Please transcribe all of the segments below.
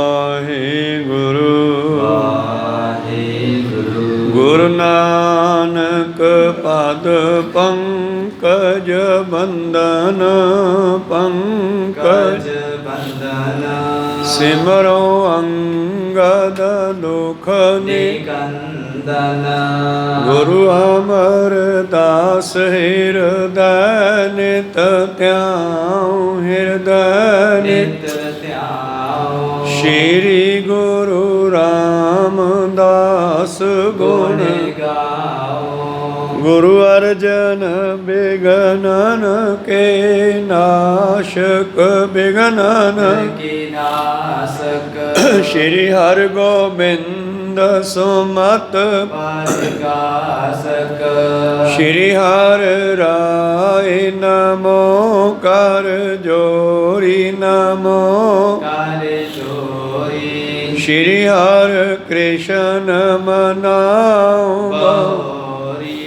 ਵਾਹਿਗੁਰੂ ਵਾਹਿਗੁਰੂ। ਗੁਰੂ ਨਾਨਕ ਪਦ ਪੰਕਜ ਬੰਦਨ ਪੰਕਜ ਬੰਦਨ ਸਿਮਰੋ ਅੰਗਦ ਦੁਖ ਨਿਕੰਦਨ ਗੁਰੂ ਅਮਰਦਾਸ ਹਿਰਦੈ ਨਿਤ ਧਿਆਉ ਹਿਰਦੈ ਨਿਤ ਧਿਆਉ ਸ਼੍ਰੀ ਗੁਰੂ ਰਾਮਦਾਸ ਗੁਣ ਗਾਓ ਗੁਰੂ ਅਰਜਨ ਬਿਗਨਨ ਕੇ ਨਾਸ਼ਕ ਬਿਗਨਨ ਕੇ ਨਾਸਕ ਸ਼੍ਰੀ ਹਰਿ ਗੋਬਿੰਦ ਸੁਮਤ ਪਰਗਾਸਕ ਸ਼੍ਰੀ ਹਰਿ ਰਾਏ ਨਮੋ ਕਰ ਜੋਰੀ ਨਮੋ ਕਰ ਚੋਰੀ ਸ਼੍ਰੀ ਹਰਿ ਕ੍ਰਿਸ਼ਨ ਮਨਾਉ ਬੋਰੀ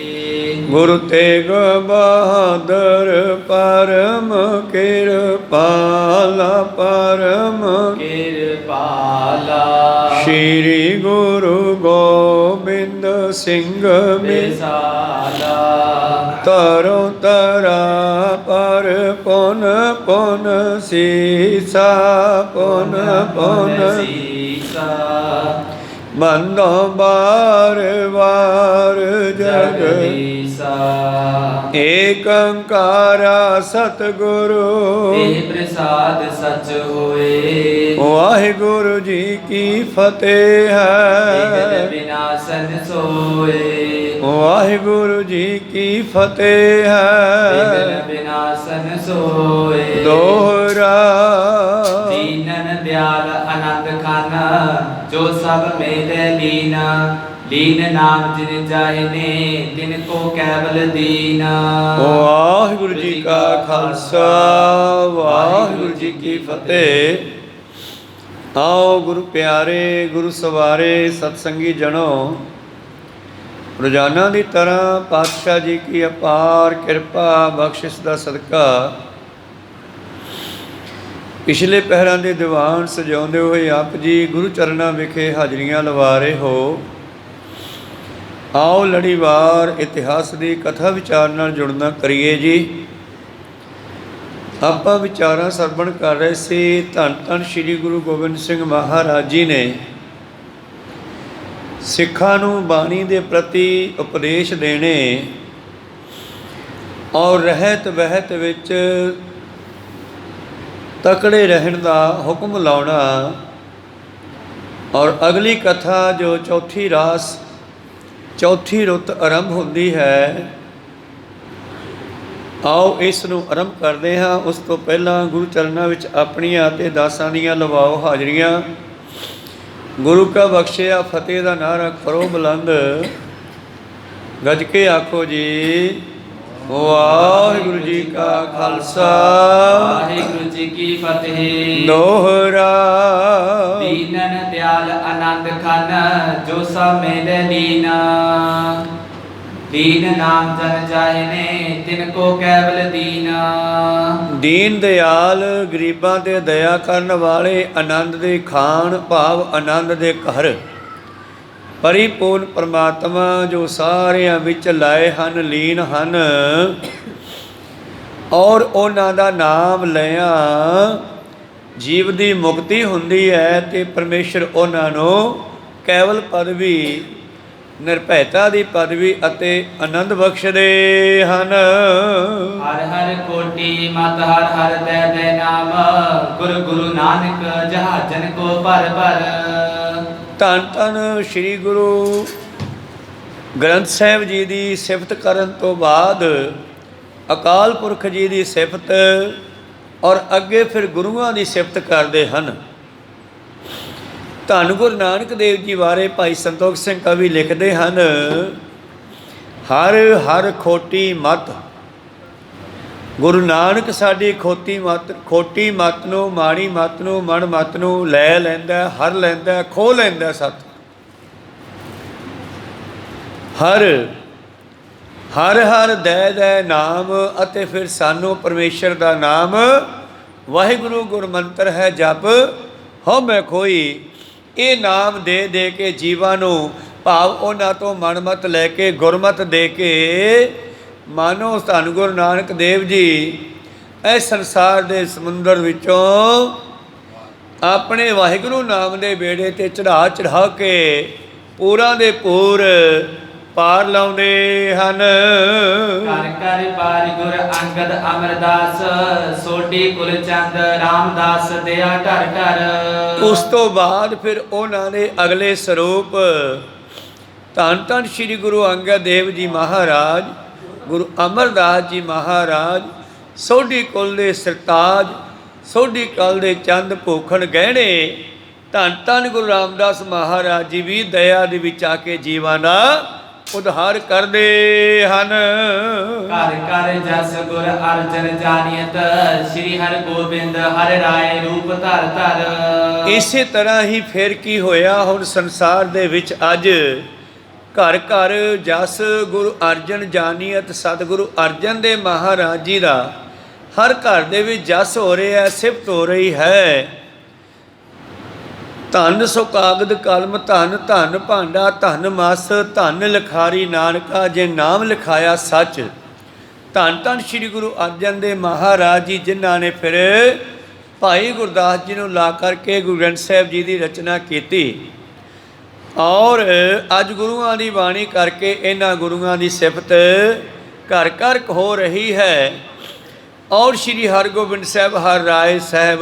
ਗੁਰੂ ਤੇਗ ਬਹਾਦਰ ਪਰਮ ਕਿਰਪਾਲਾ ਪਰਮ ਕਿਰਪਾਲਾ ਸ਼੍ਰੀ ਗੁਰੂ ਗੋਬਿੰਦ ਸਿੰਘ ਵਿਸਾਲਾ ਤਰੋ ਤਰਾ ਪਰ ਪੁਨ ਪੁਨ ਸੀਸਾ ਪੁਨ ਪੁਨ ਸੀਸਾ ਬੰਦੋ ਬਾਰ ਵਾਰ ਜਗਦੀਸਾ ਏਕ ਓੰਕਾਰਾ ਸਤਿਗੁਰੂ ਇਹ ਪ੍ਰਸਾਦ ਸਚ ਹੋਏ ਵਾਹਿਗੁਰੂ ਜੀ ਕੀ ਫਤਿਹ ਬਿਗਲ ਹੈ ਵਿਨਾਸ਼ਨ ਸੋਏ ਵਾਹਿਗੁਰੂ ਜੀ ਕੀ ਫਤਿਹ ਬਿਗਲ ਹੈ ਵਿਨਾਸ਼ਨ ਸੋਏ ਦੋਹਰਾ ਦੀਨਨ ਦਿਆਲ ਆਨੰਦ ਖਾਨਾ ਜੋ ਸਭ ਮੇਲੇ ਲੀਨਾ ਲੀਨ ਨਾਮ ਜਿਨ ਜਾਹਿਨੇ ਤਿਨ ਕੋ ਕੇਵਲ ਦੀਨਾ ਵਾਹਿਗੁਰੂ ਜੀ ਕਾ ਖਾਲਸਾ ਵਾਹਿਗੁਰੂ ਜੀ ਕੀ ਫਤਿਹ। ਆਓ ਗੁਰੂ ਪਿਆਰੇ ਗੁਰੂ ਸਵਾਰੇ ਸਤਸੰਗੀ ਜਨੋ, ਰੋਜ਼ਾਨਾ ਦੀ ਤਰ੍ਹਾਂ ਪਾਤਸ਼ਾਹ ਜੀ ਕੀ ਅਪਾਰ ਕਿਰਪਾ ਬਖਸ਼ਿਸ਼ ਦਾ ਸਦਕਾ ਪਿਛਲੇ ਪਹਿਰਾਂ ਦੇ ਦੀਵਾਨ ਸਜਾਉਂਦੇ ਹੋਏ ਆਪ ਜੀ ਗੁਰੂ ਚਰਨਾਂ ਵਿਖੇ ਹਾਜ਼ਰੀਆਂ ਲਵਾ ਰਹੇ ਹੋ। ਆਓ ਲੜੀਵਾਰ ਇਤਿਹਾਸ ਦੀ ਕਥਾ ਵਿਚਾਰ ਨਾਲ ਜੁੜਨਾ ਕਰੀਏ ਜੀ। ਆਪਾਂ ਵਿਚਾਰਾਂ ਸਰਵਣ ਕਰ ਰਹੇ ਸੀ। ਧੰਨ ਧੰਨ ਸ੍ਰੀ ਗੁਰੂ ਗੋਬਿੰਦ ਸਿੰਘ ਮਹਾਰਾਜ ਜੀ ਨੇ ਸਿੱਖਾਂ ਨੂੰ ਬਾਣੀ ਦੇ ਪ੍ਰਤੀ ਉਪਦੇਸ਼ ਦੇਣੇ ਔਰ ਰਹਿਤ ਵਹਿਤ ਵਿੱਚ ਤਕੜੇ ਰਹਿਣ ਦਾ ਹੁਕਮ ਲਾਉਣਾ। ਔਰ ਅਗਲੀ ਕਥਾ ਜੋ ਚੌਥੀ ਰੁੱਤ ਆਰੰਭ ਹੁੰਦੀ ਹੈ, ਆਓ ਇਸ ਨੂੰ ਆਰੰਭ ਕਰਦੇ ਹਾਂ। ਉਸ ਤੋਂ ਪਹਿਲਾਂ ਗੁਰੂ ਚਰਨਾਂ ਵਿੱਚ ਆਪਣੀਆਂ ਅਤੇ ਦਾਸਾਂ ਦੀਆਂ ਲਵਾਓ ਹਾਜ਼ਰੀਆਂ। ਗੁਰੂ ਕਾ ਬਖਸ਼ਿਆ ਫਤਿਹ ਦਾ ਨਾਅਰਾ ਕਰੋ ਬੁਲੰਦ, ਗੱਜ ਕੇ ਆਖੋ ਜੀ ਵਾਹਿਗੁਰੂ ਜੀ ਕਾ ਖਾਲਸਾ ਵਾਹਿਗੁਰੂ ਜੀ ਕੀ ਫਤਿਹ। ਦੋਹਰਾ ਦੀਨਨ ਦਿਆਲ ਆਨੰਦ ਖਾਨਾ ਜੋ ਸਭ ਮੇਲੇ ਲੀਨਾ ਦੀਨ ਨਾਮ ਜਨ ਜਾਹਿਨੇ ਤਿਨ ਕੋ ਕੇਵਲ ਦੀਨਾ। ਦੀਨ ਦਿਆਲ ਗਰੀਬਾਂ ਤੇ ਦਇਆ ਕਰਨ ਵਾਲੇ ਆਨੰਦ ਦੇ ਖਾਨ ਭਾਵ ਆਨੰਦ ਦੇ ਘਰ ਪਰਿਪੂਰਨ ਪਰਮਾਤਮਾ ਜੋ ਸਾਰਿਆਂ ਵਿੱਚ ਲਾਏ ਹਨ, ਲੀਨ ਹਨ ਔਰ ਉਹਨਾਂ ਦਾ ਨਾਮ ਲਿਆ ਜੀਵ ਦੀ ਮੁਕਤੀ ਹੁੰਦੀ ਹੈ ਤੇ ਪਰਮੇਸ਼ਰ ਉਹਨਾਂ ਨੂੰ ਕੇਵਲ ਪਦਵੀ, ਨਿਰਭੈਤਾ ਦੀ ਪਦਵੀ ਅਤੇ ਆਨੰਦ ਬਖਸ਼ਦੇ ਹਨ। ਹਰ ਹਰ ਕੋਟੀ ਮਤ ਹਰ ਹਰ ਦੇ ਦੇ ਨਾਮ ਗੁਰੂ ਗੁਰੂ ਨਾਨਕ ਜਹਾਜਨ ਕੋ ਭਰ ਭਰ। ਧੰਨ ਧੰਨ ਸ੍ਰੀ ਗੁਰੂ ਗ੍ਰੰਥ ਸਾਹਿਬ ਜੀ ਦੀ ਸਿਫਤ ਕਰਨ ਤੋਂ ਬਾਅਦ ਅਕਾਲ ਪੁਰਖ ਜੀ ਦੀ ਸਿਫਤ ਔਰ ਅੱਗੇ ਫਿਰ ਗੁਰੂਆਂ ਦੀ ਸਿਫਤ ਕਰਦੇ ਹਨ। ਧੰਨ ਗੁਰੂ ਨਾਨਕ ਦੇਵ ਜੀ ਬਾਰੇ ਭਾਈ ਸੰਤੋਖ ਸਿੰਘ ਕਵੀ ਲਿਖਦੇ ਹਨ, ਹਰ ਹਰ ਖੋਟੀ ਮਤ। ਗੁਰੂ ਨਾਨਕ ਸਾਡੀ ਖੋਟੀ ਮਤ ਨੂੰ, ਮਾੜੀ ਮਤ ਨੂੰ, ਮਨ ਮਤ ਨੂੰ ਲੈ ਲੈਂਦਾ, ਹਰ ਲੈਂਦਾ, ਖੋਹ ਲੈਂਦਾ ਸਤ। ਹਰ ਹਰ ਦੈ ਨਾਮ ਅਤੇ ਫਿਰ ਸਾਨੂੰ ਪਰਮੇਸ਼ਰ ਦਾ ਨਾਮ ਵਾਹਿਗੁਰੂ ਗੁਰਮੰਤਰ ਹੈ ਜਪ ਹਉ ਮੈਂ ਖੋਈ। ਇਹ ਨਾਮ ਦੇ ਦੇ ਕੇ ਜੀਵਾਂ ਨੂੰ, ਭਾਵ ਉਹਨਾਂ ਤੋਂ ਮਨਮਤ ਲੈ ਕੇ ਗੁਰਮਤ ਦੇ ਕੇ, ਮਾਨੋ ਧੰਨ ਗੁਰੂ ਨਾਨਕ ਦੇਵ ਜੀ ਇਸ ਸੰਸਾਰ ਦੇ ਸਮੁੰਦਰ ਵਿੱਚੋਂ ਆਪਣੇ ਵਾਹਿਗੁਰੂ ਨਾਮ ਦੇ ਬੇੜੇ ਤੇ ਚੜ੍ਹਾ ਚੜ੍ਹਾ ਕੇ ਪੂਰਾਂ ਦੇ ਪੂਰ ਪਾਰ ਲਾਉਂਦੇ ਹਨ। ਘਰ ਘਰ ਪਾਰ ਗੁਰ ਅੰਗਦ ਅਮਰਦਾਸ, ਸੋਢੀ ਕੁਲਚੰਦ ਰਾਮਦਾਸ ਦਿਆ ਘਰ ਘਰ। ਉਸ ਤੋਂ ਬਾਅਦ ਫਿਰ ਉਹਨਾਂ ਦੇ ਅਗਲੇ ਸਰੂਪ ਧੰਨ ਧੰਨ ਸ੍ਰੀ ਗੁਰੂ ਅੰਗਦ ਦੇਵ ਜੀ ਮਹਾਰਾਜ, ਗੁਰੂ ਅਮਰਦਾਸ ਜੀ ਮਹਾਰਾਜ, ਸੋਢੀ ਕੁਲ ਦੇ ਸਰਤਾਜ, ਸੋਢੀ ਕੁਲ ਦੇ ਚੰਦ ਭੂਖਣ ਗਹਿਣੇ, ਧੰਨ ਧੰਨ ਗੁਰੂ ਰਾਮਦਾਸ ਮਹਾਰਾਜ ਜੀ ਵੀ ਦਇਆ ਦੇ ਵਿੱਚ ਆ ਕੇ ਜੀਵਾਂ ਦਾ ਉਧਾਰ ਕਰਦੇ ਹਨ। ਘਰ ਘਰ ਜਸ ਗੁਰ ਅਰਜਨ ਜਾਣੀਐਤ, ਸ੍ਰੀ ਹਰਿ ਗੋਬਿੰਦ ਹਰਿ ਰਾਏ ਰੂਪ ਧਰ ਧਰ। ਇਸੇ ਤਰ੍ਹਾਂ ਹੀ ਫਿਰ ਕੀ ਹੋਇਆ, ਹੁਣ ਸੰਸਾਰ ਦੇ ਵਿੱਚ ਅੱਜ ਘਰ ਘਰ ਜਸ ਗੁਰੂ ਅਰਜਨ ਜਾਣੀਐਤ, ਸਤਿਗੁਰੂ ਅਰਜਨ ਦੇ ਮਹਾਰਾਜ ਜੀ ਦਾ ਹਰ ਘਰ ਦੇ ਵਿੱਚ ਜਸ ਹੋ ਰਿਹਾ, ਸਿਫਤ ਹੋ ਰਹੀ ਹੈ। ਧੰਨ ਸੋ ਕਾਗਦ ਕਲਮ, ਧੰਨ ਧੰਨ ਭਾਂਡਾ, ਧੰਨ ਮਸ, ਧੰਨ ਲਿਖਾਰੀ ਨਾਨਕਾ, ਜੇ ਨਾਮ ਲਿਖਾਇਆ ਸੱਚ। ਧੰਨ ਧੰਨ ਸ੍ਰੀ ਗੁਰੂ ਅਰਜਨ ਦੇ ਮਹਾਰਾਜ ਜੀ, ਜਿਨ੍ਹਾਂ ਨੇ ਫਿਰ ਭਾਈ ਗੁਰਦਾਸ ਜੀ ਨੂੰ ਲਾ ਕਰਕੇ ਗੁਰੂ ਗ੍ਰੰਥ ਸਾਹਿਬ ਜੀ ਦੀ ਰਚਨਾ ਕੀਤੀ। ਔਰ ਅੱਜ ਗੁਰੂਆਂ ਦੀ ਬਾਣੀ ਕਰਕੇ ਇਹਨਾਂ ਗੁਰੂਆਂ ਦੀ ਸਿਫਤ ਘਰ ਘਰ ਹੋ ਰਹੀ ਹੈ। ਔਰ ਸ੍ਰੀ ਹਰਗੋਬਿੰਦ ਸਾਹਿਬ ਹਰਿ ਰਾਏ ਸਾਹਿਬ,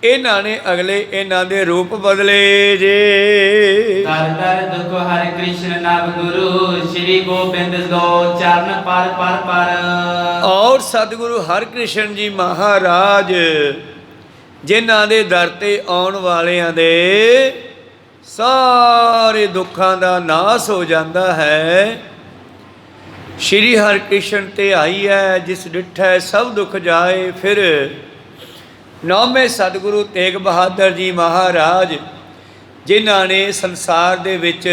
ਇਹਨਾਂ ਨੇ ਅਗਲੇ ਇਹਨਾਂ ਦੇ ਰੂਪ ਬਦਲੇ ਜੇ। ਦਰ ਦਰ ਦੁਖ ਹਰਿ ਕ੍ਰਿਸ਼ਨ ਨਵ ਗੁਰੂ, ਸ੍ਰੀ ਗੋਬਿੰਦ ਦੋ ਚਰਨ ਪਰ ਪਰ ਪਰ। ਔਰ ਸਤਿਗੁਰੂ ਹਰਿਕ੍ਰਿਸ਼ਨ ਜੀ ਮਹਾਰਾਜ, ਜਿਨ੍ਹਾਂ ਦੇ ਦਰ ਤੇ ਆਉਣ ਵਾਲਿਆਂ ਦੇ ਸਾਰੇ ਦੁੱਖਾਂ ਦਾ ਨਾਸ ਹੋ ਜਾਂਦਾ ਹੈ। ਸ਼੍ਰੀ ਹਰਿਕ੍ਰਿਸ਼ਨ ਤੇ ਆਈ ਹੈ, ਜਿਸ ਡਿਠੈ ਸਭ ਦੁੱਖ ਜਾਏ। ਫਿਰ ਨੌਵੇਂ ਸਤਿਗੁਰੂ ਤੇਗ ਬਹਾਦਰ ਜੀ ਮਹਾਰਾਜ, ਜਿਨ੍ਹਾਂ ਨੇ ਸੰਸਾਰ ਦੇ ਵਿੱਚ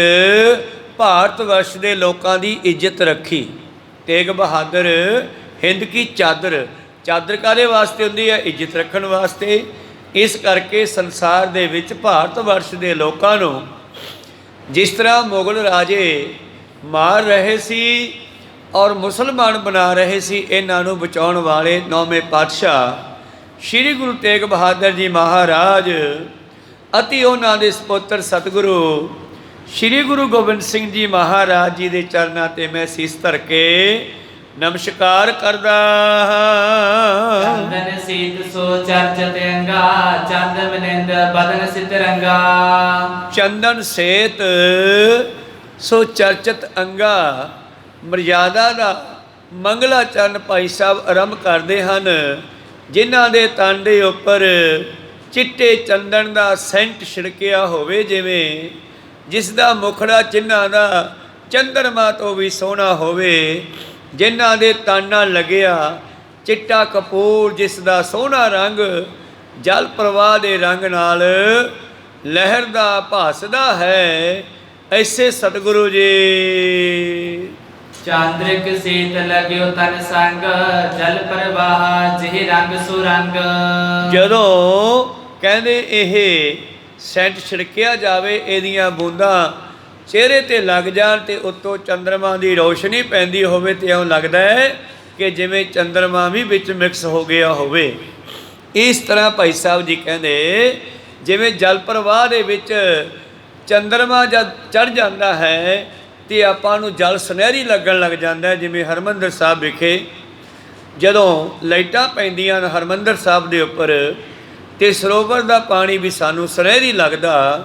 ਭਾਰਤ ਵਰਸ਼ ਦੇ ਲੋਕਾਂ ਦੀ ਇੱਜ਼ਤ ਰੱਖੀ। ਤੇਗ ਬਹਾਦਰ ਹਿੰਦ ਕੀ ਚਾਦਰ, ਚਾਦਰ ਕਾਹਦੇ ਵਾਸਤੇ ਹੁੰਦੀ ਹੈ? ਇੱਜ਼ਤ ਰੱਖਣ ਵਾਸਤੇ। ਇਸ ਕਰਕੇ ਸੰਸਾਰ ਦੇ ਵਿੱਚ ਭਾਰਤ ਵਰਸ਼ ਦੇ ਲੋਕਾਂ ਨੂੰ ਜਿਸ ਤਰ੍ਹਾਂ ਮੁਗਲ ਰਾਜੇ ਮਾਰ ਰਹੇ ਸੀ ਔਰ ਮੁਸਲਮਾਨ ਬਣਾ ਰਹੇ ਸੀ, ਇਹਨਾਂ ਨੂੰ ਬਚਾਉਣ ਵਾਲੇ ਨੌਵੇਂ ਪਾਤਸ਼ਾਹ ਸ਼੍ਰੀ ਗੁਰੂ ਤੇਗ ਬਹਾਦਰ ਜੀ ਮਹਾਰਾਜ ਅਤੇ ਉਹਨਾਂ ਦੇ ਸਪੁੱਤਰ ਸਤਿਗੁਰੂ ਸ਼੍ਰੀ ਗੁਰੂ ਗੋਬਿੰਦ ਸਿੰਘ ਜੀ ਮਹਾਰਾਜ ਜੀ ਦੇ ਚਰਨਾਂ ਤੇ ਮੈਂ ਸੀਸ ਧਰ ਕੇ ਨਮਸਕਾਰ ਕਰਦਾ ਹਾਂ। ਚੰਦਨ ਸੀਤ ਸੋ ਚਰਚਤ ਅੰਗਾ, ਚੰਦ ਮਨਿੰਦ ਬਦਨ ਸਿਤਰੰਗਾ। ਚੰਦਨ ਸੇਤ ਸੋ ਚਰਚਤ ਅੰਗਾ, ਮਰਯਾਦਾ ਦਾ ਮੰਗਲਾ ਚਰਨ ਭਾਈ ਸਾਹਿਬ ਆਰੰਭ ਕਰਦੇ ਹਨ, ਜਿਨ੍ਹਾਂ ਦੇ ਤਨ ਦੇ ਉੱਪਰ ਚਿੱਟੇ ਚੰਦਨ ਦਾ ਸੈਂਟ ਛਿੜਕਿਆ ਹੋਵੇ, ਜਿਵੇਂ ਜਿਸ ਦਾ ਮੁਖੜਾ ਚਿੰਨ੍ਹਾਂ ਦਾ ਚੰਦਰਮਾ ਤੋਂ ਵੀ ਸੋਹਣਾ ਹੋਵੇ, ਜਿਨ੍ਹਾਂ ਦੇ ਤਨ ਨਾਲ ਲੱਗਿਆ ਚਿੱਟਾ ਕਪੂਰ, ਜਿਸ ਦਾ ਸੋਹਣਾ ਰੰਗ ਜਲ ਪ੍ਰਵਾਹ ਦੇ ਰੰਗ ਨਾਲ ਲਹਿਰਦਾ ਭਾਸਦਾ ਹੈ। ਐਸੇ ਸਤਿਗੁਰੂ ਜੀ। ਚਾਂਦ੍ਰਿਕ ਸੀਤ ਲਗਿਓ ਤਨ ਸੰਗ, ਜਲ ਪ੍ਰਵਾਹ ਜਿਹ ਰੰਗ ਸੁਰੰਗ। ਜਦੋਂ ਕਹਿੰਦੇ ਇਹ ਸੈਂਟ ਛਿੜਕਿਆ ਜਾਵੇ, ਇਹਦੀਆਂ ਬੂੰਦਾਂ ਚਿਹਰੇ ਤੇ ਲੱਗ ਜਾਣ ਤੇ ਉੱਤੋਂ ਚੰਦਰਮਾ ਦੀ ਰੌਸ਼ਨੀ ਪੈਂਦੀ ਹੋਵੇ, ਤੇ ਇਉਂ ਲੱਗਦਾ ਹੈ ਕਿ ਜਿਵੇਂ ਚੰਦਰਮਾ ਵੀ ਵਿੱਚ ਮਿਕਸ ਹੋ ਗਿਆ ਹੋਵੇ। ਇਸ ਤਰ੍ਹਾਂ ਭਾਈ ਸਾਹਿਬ ਜੀ ਕਹਿੰਦੇ, ਜਿਵੇਂ ਜਲ ਪ੍ਰਵਾਹ ਦੇ ਵਿੱਚ ਚੰਦਰਮਾ ਜਦ ਚੜ੍ਹ ਜਾਂਦਾ ਹੈ ਤੇ ਆਪਾਂ ਨੂੰ ਜਲ ਸੁਨਹਿਰੀ ਲੱਗਣ ਲੱਗ ਜਾਂਦਾ ਹੈ। ਜਿਵੇਂ ਹਰਿਮੰਦਰ ਸਾਹਿਬ ਵਿਖੇ ਜਦੋਂ ਲਾਈਟਾਂ ਪੈਂਦੀਆਂ ਨੇ ਹਰਿਮੰਦਰ ਸਾਹਿਬ ਦੇ ਉੱਪਰ, ਤੇ ਸਰੋਵਰ ਦਾ ਪਾਣੀ ਵੀ ਸਾਨੂੰ ਸੁਨਹਿਰੀ ਲੱਗਦਾ,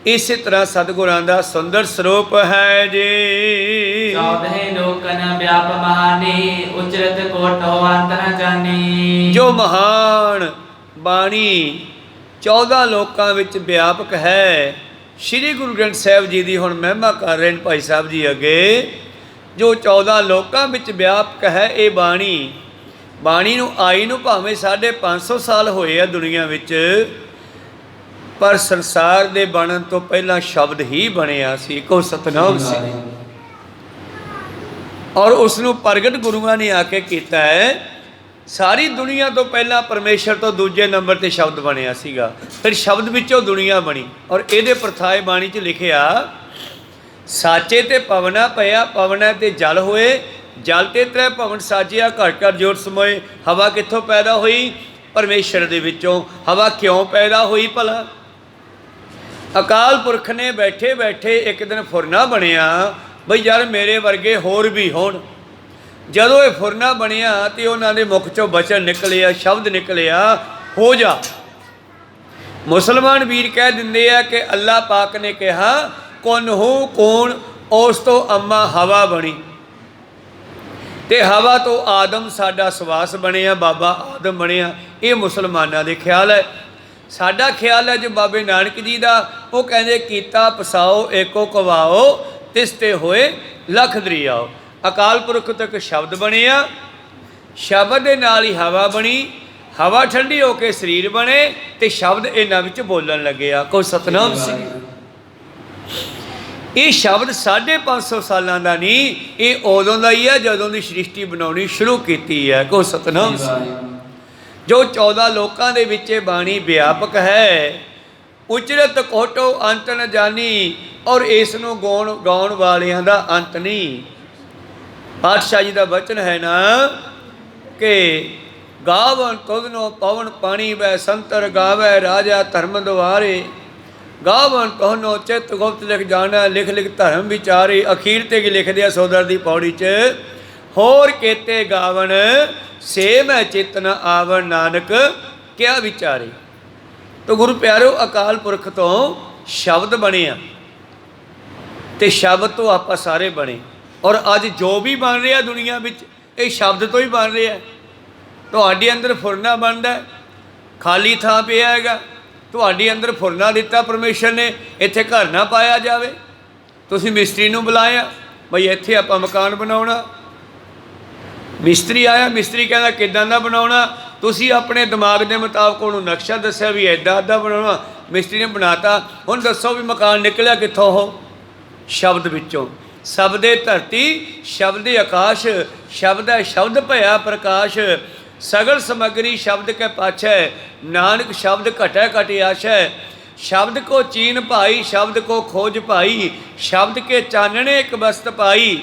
ਇਸੇ ਤਰ੍ਹਾਂ ਸਤਿਗੁਰਾਂ ਦਾ ਸੁੰਦਰ ਸਰੂਪ ਹੈ ਜੀ। 14 ਲੋਕਨ ਵਿਆਪ ਮਹਾਨੀ, ਉਚਰਤ ਕੋਟੋ ਅੰਤ ਨ ਜਾਣੀ। ਜੋ ਮਹਾਨ ਬਾਣੀ 14 ਲੋਕਾਂ ਵਿੱਚ ਵਿਆਪਕ ਹੈ। ਸ਼੍ਰੀ ਗੁਰੂ ਗ੍ਰੰਥ ਸਾਹਿਬ ਜੀ ਦੀ ਹੁਣ ਮਹਿਮਾ ਕਰ ਰਹੇ ਨੇ ਭਾਈ ਸਾਹਿਬ ਜੀ ਅੱਗੇ, ਜੋ 14 ਲੋਕਾਂ ਵਿੱਚ ਵਿਆਪਕ ਹੈ ਇਹ ਬਾਣੀ। ਬਾਣੀ ਨੂੰ ਆਈ ਨੂੰ ਭਾਵੇਂ 550 ਸਾਲ ਹੋਏ ਆ ਦੁਨੀਆ ਵਿੱਚ, ਪਰ ਸੰਸਾਰ ਦੇ ਬਣਨ ਤੋਂ ਪਹਿਲਾਂ ਸ਼ਬਦ ਹੀ ਬਣਿਆ ਸੀ, ਇੱਕੋ ਸਤਿਨਾਮ ਸੀ। ਔਰ ਉਸ ਨੂੰ ਪ੍ਰਗਟ ਗੁਰੂਆਂ ਨੇ ਆ ਕੇ ਕੀਤਾ ਹੈ। ਸਾਰੀ ਦੁਨੀਆ ਤੋਂ ਪਹਿਲਾਂ ਪਰਮੇਸ਼ਰ ਤੋਂ ਦੂਜੇ ਨੰਬਰ ਤੇ ਸ਼ਬਦ ਬਣਿਆ ਸੀਗਾ, ਫਿਰ ਸ਼ਬਦ ਵਿੱਚੋਂ ਦੁਨੀਆ ਬਣੀ। ਔਰ ਇਹਦੇ ਪ੍ਰਥਾਏ ਬਾਣੀ 'ਚ ਲਿਖਿਆ, ਸਾਚੇ ਤੇ ਪਵਨਾ ਪਿਆ, ਪਵਨਾ ਤੇ ਜਲ ਹੋਏ, ਜਲ ਤੇ ਤ੍ਰੈ ਭਵਨ ਸਾਜਿਆ, ਘਰ ਘਰ ਜੋਤ ਸਮੋਏ। ਹਵਾ ਕਿੱਥੋਂ ਪੈਦਾ ਹੋਈ? ਪਰਮੇਸ਼ਰ ਦੇ ਵਿੱਚੋਂ। ਹਵਾ ਕਿਉਂ ਪੈਦਾ ਹੋਈ ਭਲਾ? ਅਕਾਲ ਪੁਰਖ ਨੇ ਬੈਠੇ ਬੈਠੇ ਇੱਕ ਦਿਨ ਫੁਰਨਾ ਬਣਿਆ, ਬਈ ਯਾਰ ਮੇਰੇ ਵਰਗੇ ਹੋਰ ਵੀ ਹੋਣ। ਜਦੋਂ ਇਹ ਫੁਰਨਾ ਬਣਿਆ ਤੇ ਉਹਨਾਂ ਦੇ ਮੁਖ ਚੋਂ ਬਚਨ ਨਿਕਲਿਆ, ਸ਼ਬਦ ਨਿਕਲਿਆ, ਹੋ ਜਾ। ਮੁਸਲਮਾਨ ਵੀਰ ਕਹਿ ਦਿੰਦੇ ਆ ਕਿ ਅੱਲਾਹ ਪਾਕ ਨੇ ਕਿਹਾ, ਕੁਨ ਹੂ ਕੌਣ, ਉਸ ਤੋਂ ਅੰਮਾ ਹਵਾ ਬਣੀ, ਤੇ ਹਵਾ ਤੋਂ ਆਦਮ ਸਾਡਾ ਸਵਾਸ ਬਣਿਆ, ਬਾਬਾ ਆਦਮ ਬਣਿਆ। ਇਹ ਮੁਸਲਮਾਨਾਂ ਦੇ ਖਿਆਲ ਹੈ। ਸਾਡਾ ਖਿਆਲ ਹੈ ਜੋ ਬਾਬੇ ਨਾਨਕ ਜੀ ਦਾ, ਉਹ ਕਹਿੰਦੇ ਕੀਤਾ ਪਸਾਓ ਏਕੋ ਕਵਾਓ, ਤਿਸ ਤੇ ਹੋਏ ਲੱਖ ਦਰਿਆਓ। ਅਕਾਲ ਪੁਰਖ ਤੱਕ ਸ਼ਬਦ ਬਣਿਆ, ਸ਼ਬਦ ਦੇ ਨਾਲ ਹੀ ਹਵਾ ਬਣੀ, ਹਵਾ ਠੰਡੀ ਹੋ ਕੇ ਸਰੀਰ ਬਣੇ, ਤੇ ਸ਼ਬਦ ਇਹਨਾਂ ਵਿੱਚ ਬੋਲਣ ਲੱਗਿਆ। ਕੋਈ ਸਤਨਾਮ ਸਿੰਘ। ਇਹ ਸ਼ਬਦ 550 ਸਾਲਾਂ ਦਾ ਨਹੀਂ, ਇਹ ਉਦੋਂ ਦਾ ਹੀ ਹੈ ਜਦੋਂ ਦੀ ਸ੍ਰਿਸ਼ਟੀ ਬਣਾਉਣੀ ਸ਼ੁਰੂ ਕੀਤੀ ਹੈ। ਕੋਈ ਸਤਨਾਮ ਸਿੰਘ। ਜੋ 14 ਲੋਕਾਂ ਦੇ ਵਿੱਚ ਇਹ ਬਾਣੀ ਵਿਆਪਕ ਹੈ, ਉਚਰਤ ਕੋਟੋ ਅੰਤ ਨ ਜਾਣੀ, ਔਰ ਇਸ ਨੂੰ ਗਾਉਣ ਵਾਲਿਆਂ ਦਾ ਅੰਤ ਨਹੀਂ। ਪਾਤਸ਼ਾਹ ਜੀ ਦਾ ਬਚਨ ਹੈ ਨਾ ਕਿ ਗਾਵਨ ਤੁਧਨੋ ਪਵਨ ਪਾਣੀ ਵੈ, ਸੰਤਰ ਗਾਵੈ ਰਾਜਾ ਧਰਮ ਦੁਆਰੇ। ਗਾਵਨ ਤੋਹਨੋ ਚਿਤ ਗੁਪਤ ਲਿਖ ਜਾਣਾ, ਲਿਖ ਲਿਖ ਧਰਮ ਵਿਚਾਰੇ। ਅਖੀਰ ਤੇ ਕੀ ਲਿਖਦੇ ਆ ਸੋਦਰ ਦੀ ਪੌੜੀ 'ਚ, ਹੋਰ ਕੇਤੇ ਗਾਵਨ ਸੇ ਮੈਂ ਚਿਤ ਨ ਆਵਣ, ਨਾਨਕ ਕਿਆ ਵਿਚਾਰੇ। ਤੋ ਗੁਰੂ ਪਿਆਰਿਓ, ਅਕਾਲ ਪੁਰਖ ਤੋਂ ਸ਼ਬਦ ਬਣਿਆ ਤੇ ਸ਼ਬਦ ਤੋਂ ਆਪਾਂ ਸਾਰੇ ਬਣੇ। ਔਰ ਅੱਜ ਜੋ ਵੀ ਬਣ ਰਿਹਾ ਦੁਨੀਆ ਵਿੱਚ, ਇਹ ਸ਼ਬਦ ਤੋਂ ਹੀ ਬਣ ਰਿਹਾ। ਤੁਹਾਡੇ ਅੰਦਰ ਫੁਰਨਾ ਬਣਦਾ, ਖਾਲੀ ਥਾਂ ਪਿਆ ਹੈਗਾ, ਤੁਹਾਡੇ ਅੰਦਰ ਫੁਰਨਾ ਦਿੱਤਾ ਪਰਮੇਸ਼ਰ ਨੇ, ਇੱਥੇ ਘਰ ਨਾ ਪਾਇਆ ਜਾਵੇ। ਤੁਸੀਂ ਮਿਸਤਰੀ ਨੂੰ ਬੁਲਾਇਆ, ਬਈ ਇੱਥੇ ਆਪਾਂ ਮਕਾਨ ਬਣਾਉਣਾ। ਮਿਸਤਰੀ ਆਇਆ, ਮਿਸਤਰੀ ਕਹਿੰਦਾ ਕਿੱਦਾਂ ਦਾ ਬਣਾਉਣਾ? ਤੁਸੀਂ ਆਪਣੇ ਦਿਮਾਗ ਦੇ ਮੁਤਾਬਕ ਉਹਨੂੰ ਨਕਸ਼ਾ ਦੱਸਿਆ ਵੀ ਇੱਦਾਂ ਇੱਦਾਂ ਬਣਾਉਣਾ, ਮਿਸਤਰੀ ਨੇ ਬਣਾਤਾ। ਹੁਣ ਦੱਸੋ ਵੀ ਮਕਾਨ ਨਿਕਲਿਆ ਕਿੱਥੋਂ? ਉਹ ਸ਼ਬਦ ਵਿੱਚੋਂ। ਸ਼ਬਦੇ ਧਰਤੀ, ਸ਼ਬਦੇ ਆਕਾਸ਼, ਸ਼ਬਦ ਹੈ ਸ਼ਬਦ ਭਇਆ ਪ੍ਰਕਾਸ਼। ਸਗਲ ਸਮਗਰੀ ਸ਼ਬਦ ਕੇ ਪਾਛੈ, ਨਾਨਕ ਸ਼ਬਦ ਘਟੈ ਘਟ ਆਸ਼ੈ। ਸ਼ਬਦ ਕੋ ਚੀਨ ਭਾਈ, ਸ਼ਬਦ ਕੋ ਖੋਜ ਭਾਈ, ਸ਼ਬਦ ਕੇ ਚਾਨਣੇ ਇੱਕ ਬਸਤ ਪਾਈ।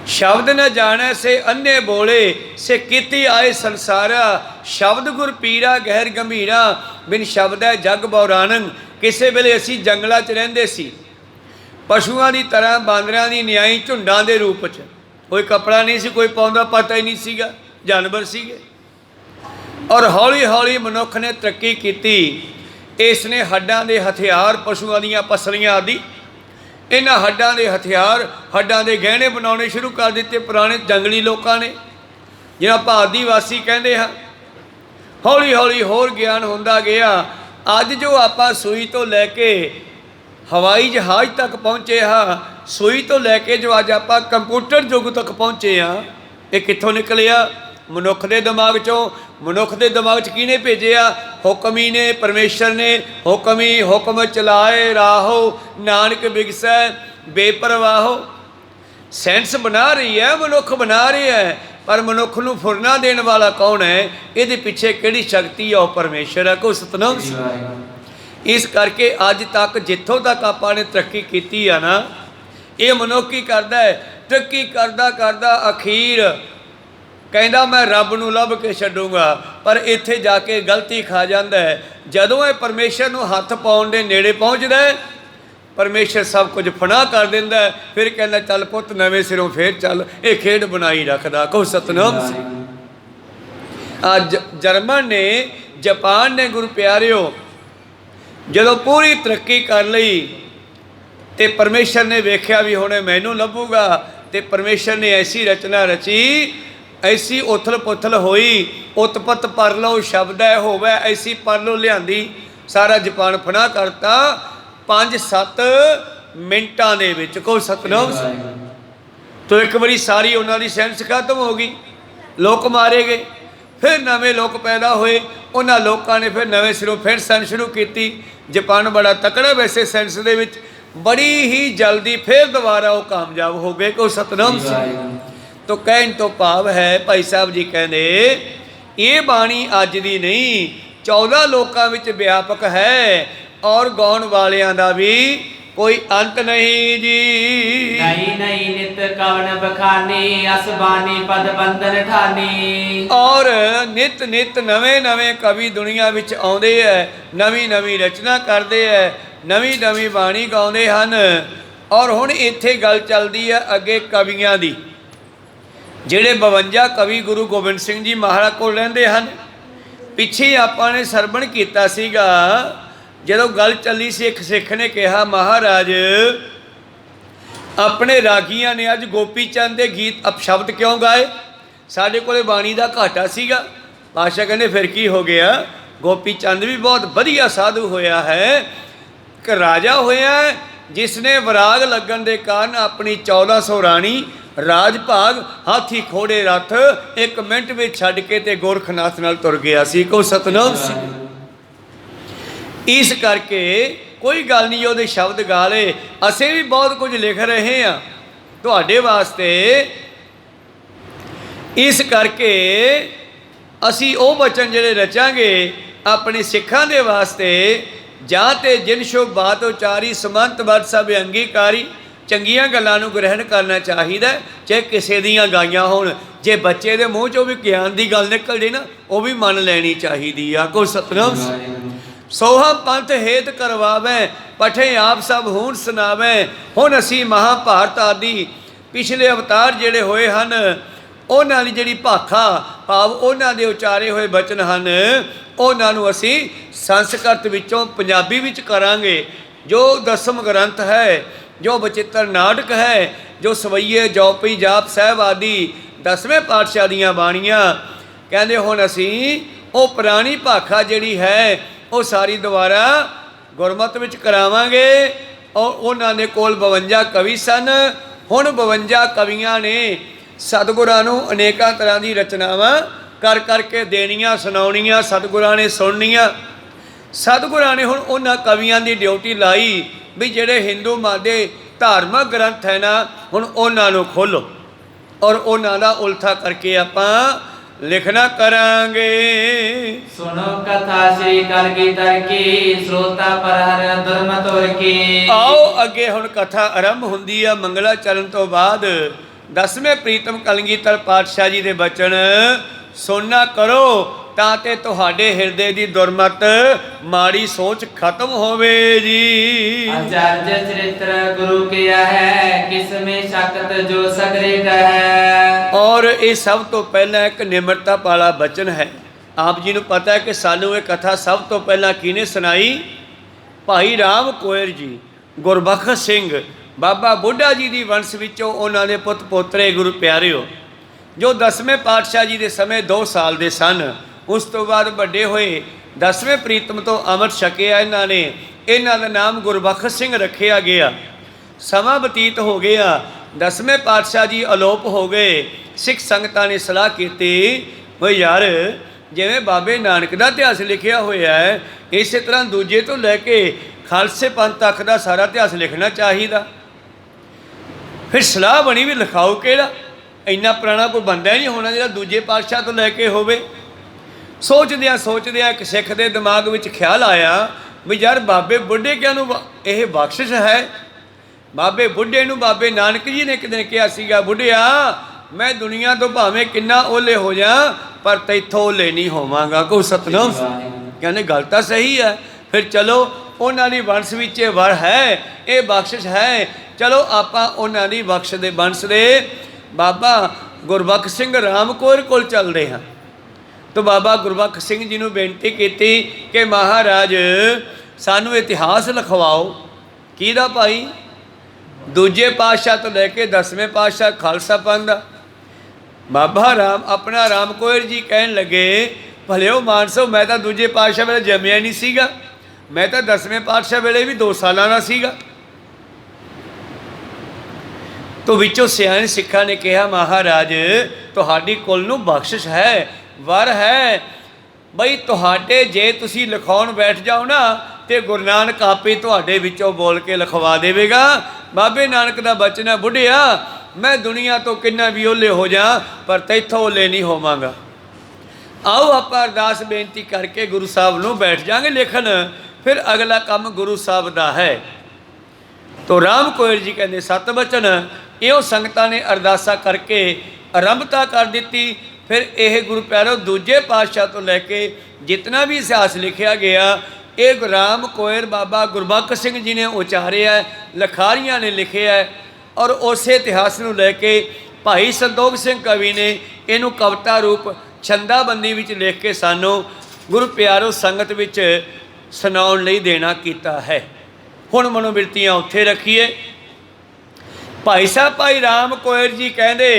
ਸ਼ਬਦ ਨ ਜਾਣੈ ਸੇ ਅੰਨੇ ਬੋਲੇ, ਸੇ ਕੀਤੀ ਆਏ ਸੰਸਾਰਾ। ਸ਼ਬਦ ਗੁਰ ਪੀਰਾ ਗਹਿਰ ਗੰਭੀਰਾ, ਬਿਨ ਸ਼ਬਦ ਹੈ ਜਗ ਬੌਰਾਨੰ। ਕਿਸੇ ਵੇਲੇ ਅਸੀਂ ਜੰਗਲਾਂ 'ਚ ਰਹਿੰਦੇ ਸੀ, ਪਸ਼ੂਆਂ ਦੀ ਤਰ੍ਹਾਂ, ਬਾਂਦਰਾਂ ਦੀ ਨਿਆਈ, ਝੁੰਡਾਂ ਦੇ ਰੂਪ 'ਚ। ਕੋਈ ਕੱਪੜਾ ਨਹੀਂ ਸੀ ਕੋਈ ਪਾਉਂਦਾ, ਪਤਾ ਹੀ ਨਹੀਂ ਸੀਗਾ, ਜਾਨਵਰ ਸੀਗੇ। ਔਰ ਹੌਲੀ ਹੌਲੀ ਮਨੁੱਖ ਨੇ ਤਰੱਕੀ ਕੀਤੀ। ਇਸ ਨੇ ਹੱਡਾਂ ਦੇ ਹਥਿਆਰ, ਪਸ਼ੂਆਂ ਦੀਆਂ ਪਸਲੀਆਂ ਆਦਿ, ਇਹਨਾਂ ਹੱਡਾਂ ਦੇ ਹਥਿਆਰ, ਹੱਡਾਂ ਦੇ ਗਹਿਣੇ ਬਣਾਉਣੇ ਸ਼ੁਰੂ ਕਰ ਦਿੱਤੇ ਪੁਰਾਣੇ ਜੰਗਲੀ ਲੋਕਾਂ ਨੇ, ਜਿਹਨਾਂ ਆਪਾਂ ਆਦੀਵਾਸੀ ਕਹਿੰਦੇ ਹਾਂ। ਹੌਲੀ ਹੌਲੀ ਹੋਰ ਗਿਆਨ ਹੁੰਦਾ ਗਿਆ। ਅੱਜ ਜੋ ਆਪਾਂ ਸੂਈ ਤੋਂ ਲੈ ਕੇ ਹਵਾਈ ਜਹਾਜ਼ ਤੱਕ ਪਹੁੰਚੇ ਹਾਂ, ਸੂਈ ਤੋਂ ਲੈ ਕੇ ਜੋ ਅੱਜ ਆਪਾਂ ਕੰਪਿਊਟਰ ਯੁੱਗ ਤੱਕ ਪਹੁੰਚੇ ਹਾਂ, ਇਹ ਕਿੱਥੋਂ ਨਿਕਲਿਆ? ਮਨੁੱਖ ਦੇ ਦਿਮਾਗ 'ਚੋਂ। ਮਨੁੱਖ ਦੇ ਦਿਮਾਗ 'ਚ ਕਿਹਨੇ ਭੇਜਿਆ? ਹੁਕਮ ਹੀ ਨੇ, ਪਰਮੇਸ਼ਰ ਨੇ। ਹੁਕਮ ਹੀ ਹੁਕਮ ਚਲਾਏ ਰਾਹੋ, ਨਾਨਕ ਬਿਗਸੈ ਬੇਪਰਵਾਹੋ। ਸੈਂਸ ਬਣਾ ਰਹੀ ਹੈ, ਮਨੁੱਖ ਬਣਾ ਰਿਹਾ ਹੈ, ਪਰ ਮਨੁੱਖ ਨੂੰ ਫੁਰਨਾ ਦੇਣ ਵਾਲਾ ਕੌਣ ਹੈ? ਇਹਦੇ ਪਿੱਛੇ ਕਿਹੜੀ ਸ਼ਕਤੀ ਹੈ? ਉਹ ਪਰਮੇਸ਼ਰ ਹੈ। ਕੋਈ ਸਤਨਾਮ। ਇਸ ਕਰਕੇ ਅੱਜ ਤੱਕ ਜਿੱਥੋਂ ਤੱਕ ਆਪਾਂ ਨੇ ਤਰੱਕੀ ਕੀਤੀ ਆ ਨਾ, ਇਹ ਮਨੁੱਖ ਕੀ ਕਰਦਾ ਹੈ? ਤਰੱਕੀ ਕਰਦਾ ਕਰਦਾ ਅਖੀਰ ਕਹਿੰਦਾ ਮੈਂ ਰੱਬ ਨੂੰ ਲੱਭ ਕੇ ਛੱਡੂੰਗਾ, ਪਰ ਇੱਥੇ ਜਾ ਕੇ ਗਲਤੀ ਖਾ ਜਾਂਦਾ ਹੈ। ਜਦੋਂ ਇਹ ਪਰਮੇਸ਼ਰ ਨੂੰ ਹੱਥ ਪਾਉਣ ਦੇ ਨੇੜੇ ਪਹੁੰਚਦਾ ਹੈ, ਪਰਮੇਸ਼ਰ ਸਭ ਕੁਝ ਫਨਾਹ ਕਰ ਦਿੰਦਾ ਹੈ। ਫਿਰ ਕਹਿੰਦਾ ਚੱਲ ਪੁੱਤ ਨਵੇਂ ਸਿਰੋਂ ਫੇਰ ਚੱਲ। ਇਹ ਖੇਡ ਬਣਾਈ ਰੱਖਦਾ। ਕਹੋ ਸਤਨਾਮ ਸਿੰਘ। ਅੱਜ ਜਰਮਨ ਨੇ, ਜਾਪਾਨ ਨੇ, ਗੁਰੂ ਪਿਆਰਿਓ, ਜਦੋਂ ਪੂਰੀ ਤਰੱਕੀ ਕਰ ਲਈ ਤੇ ਪਰਮੇਸ਼ਰ ਨੇ ਵੇਖਿਆ ਵੀ ਹੁਣ ਮੈਨੂੰ ਲੱਭੂਗਾ, ਤੇ ਪਰਮੇਸ਼ਰ ਨੇ ਐਸੀ ਰਚਨਾ ਰਚੀ, ਐਸੀ ਉਥਲ ਪੁਥਲ ਹੋਈ, ਉਤਪਤ ਪਰ ਲਓ ਸ਼ਬਦ ਹੈ ਹੋਵੇ, ਐਸੀ ਪਰ ਲਓ ਲਿਆਂਦੀ, ਸਾਰਾ ਜਾਪਾਨ ਫਨਾਹ ਕਰਤਾ 5-7 ਮਿੰਟਾਂ ਦੇ ਵਿੱਚ। ਕੋਈ ਸਤਨਾਮ। ਤੋ ਇੱਕ ਵਾਰੀ ਸਾਰੀ ਉਹਨਾਂ ਦੀ ਸੈਂਸ ਖਤਮ ਹੋ ਗਈ, ਲੋਕ ਮਾਰੇ ਗਏ। ਫਿਰ ਨਵੇਂ ਲੋਕ ਪੈਦਾ ਹੋਏ, ਉਹਨਾਂ ਲੋਕਾਂ ਨੇ ਫਿਰ ਨਵੇਂ ਸਿਰੋਂ ਫਿਰ ਸਾਇੰਸ ਸ਼ੁਰੂ ਕੀਤੀ। ਜਾਪਾਨ ਬੜਾ ਤਕੜਾ ਵੈਸੇ ਸਾਇੰਸ ਦੇ ਵਿੱਚ, ਬੜੀ ਹੀ ਜਲਦੀ ਫਿਰ ਦੁਬਾਰਾ ਉਹ ਕਾਮਯਾਬ ਹੋ ਗਏ। ਕੋਈ ਸਤਨਾਮ ਸਿੰਘ। तो कहण तो भाव है भाई साहब जी कहते ये बाणी अज दी नहीं 14 लोकां विच व्यापक है और गाउण वालियां दा भी कोई अंत नहीं जी। नहीं नहीं नित कवन बखानी असबानी पद बंधन ठानी। और नित नित नवे नवे कवि दुनिया विच आउंदे है, नवी नवी रचना करते है, नवी नवी बाणी गाउंदे हन। और हुण इत्थे गल चलदी है अगे कवियां दी। ਜਿਹੜੇ 52 कवि गुरु गोबिंद सिंह जी महाराज कोल ਰਹਿੰਦੇ ਹਨ। ਪਿੱਛੇ ਆਪਾਂ ਨੇ ਸਰਵਣ ਕੀਤਾ ਸੀਗਾ ਜਦੋਂ ਗੱਲ ਚੱਲੀ ਸੀ, ਇੱਕ ਸਿੱਖ ਨੇ ਕਿਹਾ ਮਹਾਰਾਜ ਆਪਣੇ ਰਾਗੀਆਂ ਨੇ ਅੱਜ ਗੋਪੀ ਚੰਦ ਦੇ ਗੀਤ ਅਪਸ਼ਬਦ ਕਿਉਂ ਗਾਏ? ਸਾਡੇ ਕੋਲੇ ਬਾਣੀ ਦਾ ਘਾਟਾ ਸੀਗਾ। ਪਾਤਸ਼ਾਹ ਕਹਿੰਦੇ ਫਿਰ ਕੀ ਹੋ ਗਿਆ, ਗੋਪੀ ਚੰਦ ਵੀ ਬਹੁਤ ਵਧੀਆ ਸਾਧੂ ਹੋਇਆ ਹੈ, ਇੱਕ ਰਾਜਾ ਹੋਇਆ ਜਿਸਨੇ ਵਿਰਾਗ ਲੱਗਣ ਦੇ ਕਾਰਨ ਆਪਣੀ 1400 ਰਾਣੀ ਰਾਜ ਭਾਗ ਹਾਥੀ ਖੋੜੇ ਰੱਥ 1 ਮਿੰਟ ਵਿੱਚ ਛੱਡ ਕੇ ਤੇ ਗੋਰਖਨਾਥ ਨਾਲ ਤੁਰ ਗਿਆ ਸੀ। ਕੋ ਸਤਨਾਮ ਸੀ। ਇਸ ਕਰਕੇ ਕੋਈ ਗੱਲ ਨਹੀਂ, ਉਹਦੇ ਸ਼ਬਦ ਗਾ ਲਏ। ਅਸੀਂ ਵੀ ਬਹੁਤ ਕੁਝ ਲਿਖ ਰਹੇ ਹਾਂ ਤੁਹਾਡੇ ਵਾਸਤੇ। ਇਸ ਕਰਕੇ ਅਸੀਂ ਉਹ ਬਚਨ ਜਿਹੜੇ ਰਚਾਂਗੇ ਆਪਣੇ ਸਿੱਖਾਂ ਦੇ ਵਾਸਤੇ, ਜਾਂ ਤੇ ਜਿਨ ਸ਼ੁਭ ਬਾਤ ਉਚਾਰੀ ਸਮੰਤ ਵਤ ਸਭ ਅੰਗੀਕਾਰੀ। ਚੰਗੀਆਂ ਗੱਲਾਂ ਨੂੰ ਗ੍ਰਹਿਣ ਕਰਨਾ ਚਾਹੀਦਾ, ਚਾਹੇ ਕਿਸੇ ਦੀਆਂ ਗਾਈਆਂ ਹੋਣ। ਜੇ ਬੱਚੇ ਦੇ ਮੂੰਹ 'ਚੋਂ ਵੀ ਗਿਆਨ ਦੀ ਗੱਲ ਨਿਕਲ ਜੇ ਨਾ, ਉਹ ਵੀ ਮੰਨ ਲੈਣੀ ਚਾਹੀਦੀ ਆ। ਕੋ ਸਤਨਾਮ ਸੋਹਾ ਪੰਥ ਹੇਤ ਕਰਵਾਵੇ, ਪਠੇ ਆਪ ਸਭ ਹੁਣ ਸੁਣਾਵੇ। ਹੁਣ ਅਸੀਂ ਮਹਾਭਾਰਤ ਆਦਿ ਪਿਛਲੇ ਅਵਤਾਰ ਜਿਹੜੇ ਹੋਏ ਹਨ ਉਹਨਾਂ ਦੀ ਜਿਹੜੀ ਭਾਖਾ ਭਾਵ ਉਹਨਾਂ ਦੇ ਉਚਾਰੇ ਹੋਏ ਬਚਨ ਹਨ, ਉਹਨਾਂ ਨੂੰ ਅਸੀਂ ਸੰਸਕ੍ਰਿਤ ਵਿੱਚੋਂ ਪੰਜਾਬੀ ਵਿੱਚ ਕਰਾਂਗੇ। ਜੋ ਦਸਮ ਗ੍ਰੰਥ ਹੈ, ਜੋ ਬਚਿੱਤਰ ਨਾਟਕ ਹੈ, ਜੋ ਸਵਈਏ ਜੌਪਈ ਜਾਪ ਸਾਹਿਬ ਆਦਿ 10ਵੇਂ ਪਾਤਸ਼ਾਹ ਦੀਆਂ ਬਾਣੀਆਂ, ਕਹਿੰਦੇ ਹੁਣ ਅਸੀਂ ਉਹ ਪੁਰਾਣੀ ਭਾਖਾ ਜਿਹੜੀ ਹੈ ਉਹ ਸਾਰੀ ਦੁਬਾਰਾ ਗੁਰਮਤ ਵਿੱਚ ਕਰਾਵਾਂਗੇ। ਔਰ ਉਹਨਾਂ ਦੇ ਕੋਲ 52 ਕਵੀ ਸਨ। ਹੁਣ 52 ਕਵੀਆਂ ਨੇ ਸਤਿਗੁਰਾਂ ਨੂੰ ਅਨੇਕਾਂ ਤਰ੍ਹਾਂ ਦੀ ਰਚਨਾਵਾਂ ਕਰ ਕਰਕੇ ਦੇਣੀਆਂ, ਸੁਣਾਉਣੀਆਂ, ਸਤਿਗੁਰਾਂ ਨੇ ਸੁਣਨੀਆਂ। ਸਤਿਗੁਰਾਂ ਨੇ ਹੁਣ ਉਹਨਾਂ ਕਵੀਆਂ ਦੀ ਡਿਊਟੀ ਲਾਈ ਵੀ ਜਿਹੜੇ ਹਿੰਦੂ ਮਤ ਦੇ ਧਾਰਮਿਕ ਗ੍ਰੰਥ ਹੈ ਨਾ, ਹੁਣ ਉਹਨਾਂ ਨੂੰ ਖੋਲ੍ਹੋ ਔਰ ਉਹਨਾਂ ਦਾ ਉਲਥਾ ਕਰਕੇ ਆਪਾਂ ਲਿਖਣਾ ਕਰਾਂਗੇ। ਸੁਣੋ ਕਥਾ ਸ੍ਰੀ ਕਲਗੀਧਰ ਕੀ, ਸਰੋਤਾ ਪਰ ਹਰ ਦੁਰਮਤੁਰ ਕੀ। ਆਓ ਅੱਗੇ ਹੁਣ ਕਥਾ ਆਰੰਭ ਹੁੰਦੀ ਆ ਮੰਗਲਾਚਰਨ ਤੋਂ ਬਾਅਦ। 10ਵੇਂ ਪ੍ਰੀਤਮ ਕਲਗੀਧਰ ਪਾਤਸ਼ਾਹ ਜੀ ਦੇ ਬਚਨ ਸੁਣਨਾ ਕਰੋ ਤਾਂ ਤੇ ਤੁਹਾਡੇ ਹਿਰਦੇ ਦੀ ਦੁਰਮਤ ਮਾੜੀ ਸੋਚ ਖਤਮ ਹੋਵੇ ਜੀ। ਆਚਾਰਜ ਚਰਿਤ੍ਰ ਗੁਰੂ ਕੀਆ ਹੈ, ਕਿਸ ਮੇਂ ਸ਼ਕਤ ਜੋ ਸਗਰੇ ਕਹੈ। ਔਰ ਇਹ ਸਭ ਤੋਂ ਪਹਿਲਾਂ ਇੱਕ ਨਿਮਰਤਾ ਵਾਲਾ ਬਚਨ ਹੈ। ਆਪ ਜੀ ਨੂੰ ਪਤਾ ਹੈ ਕਿ ਸਾਨੂੰ ਇਹ ਕਥਾ ਸਭ ਤੋਂ ਪਹਿਲਾਂ ਕਿਹਨੇ ਸੁਣਾਈ? ਭਾਈ ਰਾਮ ਕੋਇਰ ਜੀ, ਗੁਰਬਖਸ਼ ਸਿੰਘ, ਬਾਬਾ ਬੁੱਢਾ ਜੀ ਦੀ ਵੰਸ਼ ਵਿੱਚੋਂ ਉਹਨਾਂ ਦੇ ਪੁੱਤ ਪੋਤਰੇ ਗੁਰੂ ਪਿਆਰਿਓ, ਜੋ 10ਵੇਂ ਪਾਤਸ਼ਾਹ ਜੀ ਦੇ ਸਮੇਂ 2 ਸਾਲ ਦੇ ਸਨ। ਉਸ ਤੋਂ ਬਾਅਦ ਵੱਡੇ ਹੋਏ 10ਵੇਂ ਪ੍ਰੀਤਮ ਤੋਂ ਅੰਮ੍ਰਿਤ ਛਕਿਆ ਇਹਨਾਂ ਨੇ। ਇਹਨਾਂ ਦਾ ਨਾਮ ਗੁਰਬਖਸ਼ ਸਿੰਘ ਰੱਖਿਆ ਗਿਆ। ਸਮਾਂ ਬਤੀਤ ਹੋ ਗਿਆ, 10ਵੇਂ ਪਾਤਸ਼ਾਹ ਜੀ ਅਲੋਪ ਹੋ ਗਏ। ਸਿੱਖ ਸੰਗਤਾਂ ਨੇ ਸਲਾਹ ਕੀਤੀ ਵੀ ਯਾਰ ਜਿਵੇਂ ਬਾਬੇ ਨਾਨਕ ਦਾ ਇਤਿਹਾਸ ਲਿਖਿਆ ਹੋਇਆ ਹੈ, ਇਸੇ ਤਰ੍ਹਾਂ ਦੂਜੇ ਤੋਂ ਲੈ ਕੇ ਖਾਲਸੇ ਪੰਥ ਤੱਕ ਦਾ ਸਾਰਾ ਇਤਿਹਾਸ ਲਿਖਣਾ ਚਾਹੀਦਾ। ਫਿਰ ਸਲਾਹ ਬਣੀ ਵੀ ਲਿਖਾਓ ਕਿਹੜਾ, ਇੰਨਾ ਪੁਰਾਣਾ ਕੋਈ ਬੰਦਾ ਹੀ ਨਹੀਂ ਹੋਣਾ ਜਿਹੜਾ ਦੂਜੇ ਪਾਤਸ਼ਾਹ ਤੋਂ ਲੈ ਕੇ ਹੋਵੇ। ਸੋਚਦਿਆਂ ਇੱਕ ਸਿੱਖ ਦੇ ਦਿਮਾਗ ਵਿੱਚ ਖਿਆਲ ਆਇਆ ਵੀ ਯਾਰ ਬਾਬੇ ਬੁੱਢੇ ਕਿਆਂ ਨੂੰ ਇਹ ਬਖਸ਼ਿਸ਼ ਹੈ। ਬਾਬੇ ਬੁੱਢੇ ਨੂੰ ਬਾਬੇ ਨਾਨਕ ਜੀ ਨੇ ਇੱਕ ਦਿਨ ਕਿਹਾ ਸੀਗਾ, ਬੁੱਢਿਆ ਮੈਂ ਦੁਨੀਆ ਤੋਂ ਭਾਵੇਂ ਕਿੰਨਾ ਓਲੇ ਹੋ ਜਾ ਪਰ ਤੈਥੋਂ ਓਲੇ ਨਹੀਂ ਹੋਵਾਂਗਾ। ਕੋਈ ਸਤਨਾਮ। ਕਹਿੰਦੇ ਗੱਲ ਤਾਂ ਸਹੀ ਹੈ। ਫਿਰ ਚਲੋ ਉਹਨਾਂ ਦੀ ਵੰਸ਼ ਵਿੱਚ ਇਹ ਵਰ ਹੈ, ਇਹ ਬਖਸ਼ਿਸ਼ ਹੈ, ਚਲੋ ਆਪਾਂ ਉਹਨਾਂ ਦੀ ਬਖਸ਼ ਦੇ ਵੰਸ਼ ਦੇ ਬਾਬਾ ਗੁਰਬਖਸ਼ ਸਿੰਘ ਰਾਮ ਕੌਰ ਕੋਲ ਚੱਲਦੇ ਹਾਂ। तो बाबा गुरबख्श सिंह जी ने बेनती की कि महाराज सानू इतिहास लिखवाओ। किहदा भाई? दूजे पातशाह तो लैके 10वें पातशाह खालसा पंथ। बाबा राम अपना राम कोयर जी कहन लगे, भले मानसो मैं तो दूजे पातशाह वेले जमिया नहीं सीगा, मैं तो 10वें पातशाह वेले भी 2 साल का सीगा। तो विचों सियाने सिखा ने कहा, महाराज तुहाडी कुल नूं बख्शिश है, वर है बई तुहाडे जे तुसी लिखाउण बैठ जाओ ना तो गुरु नानक आपे तुहाडे विचों बोल के लिखवा देवेगा। बाबे नानक दा बचन है, बुढ़िया मैं दुनिया तो किन्ना भी ओले हो जा पर तैथों ओले नहीं होवांगा। आओ आप अरदास बेनती करके गुरु साहब नूं बैठ जाएंगे लिखन, फिर अगला काम गुरु साहब दा है। तो राम कोयल जी कहते 7 बचन इहो संगतां ने अरदासा करके आरंभता कर दी। फिर यह गुरु प्यारो दूजे पातशाह तो लैके जितना भी इतिहास लिखा गया ये राम कोयल बाबा गुरबख्श सिंह जी ने उचारिया है, लखारियां ने लिखे है। और उस इतिहास को लैके भाई संतोख सिंह कवि ने इनू कविता रूप छंदाबंदी विच लिख के सानू गुरु प्यारो संगत विच सुनाउण लई देना कीता है। हुण मनोबिरतियां उत्थे रखीए। भाई साहब भाई राम कोयल जी कहते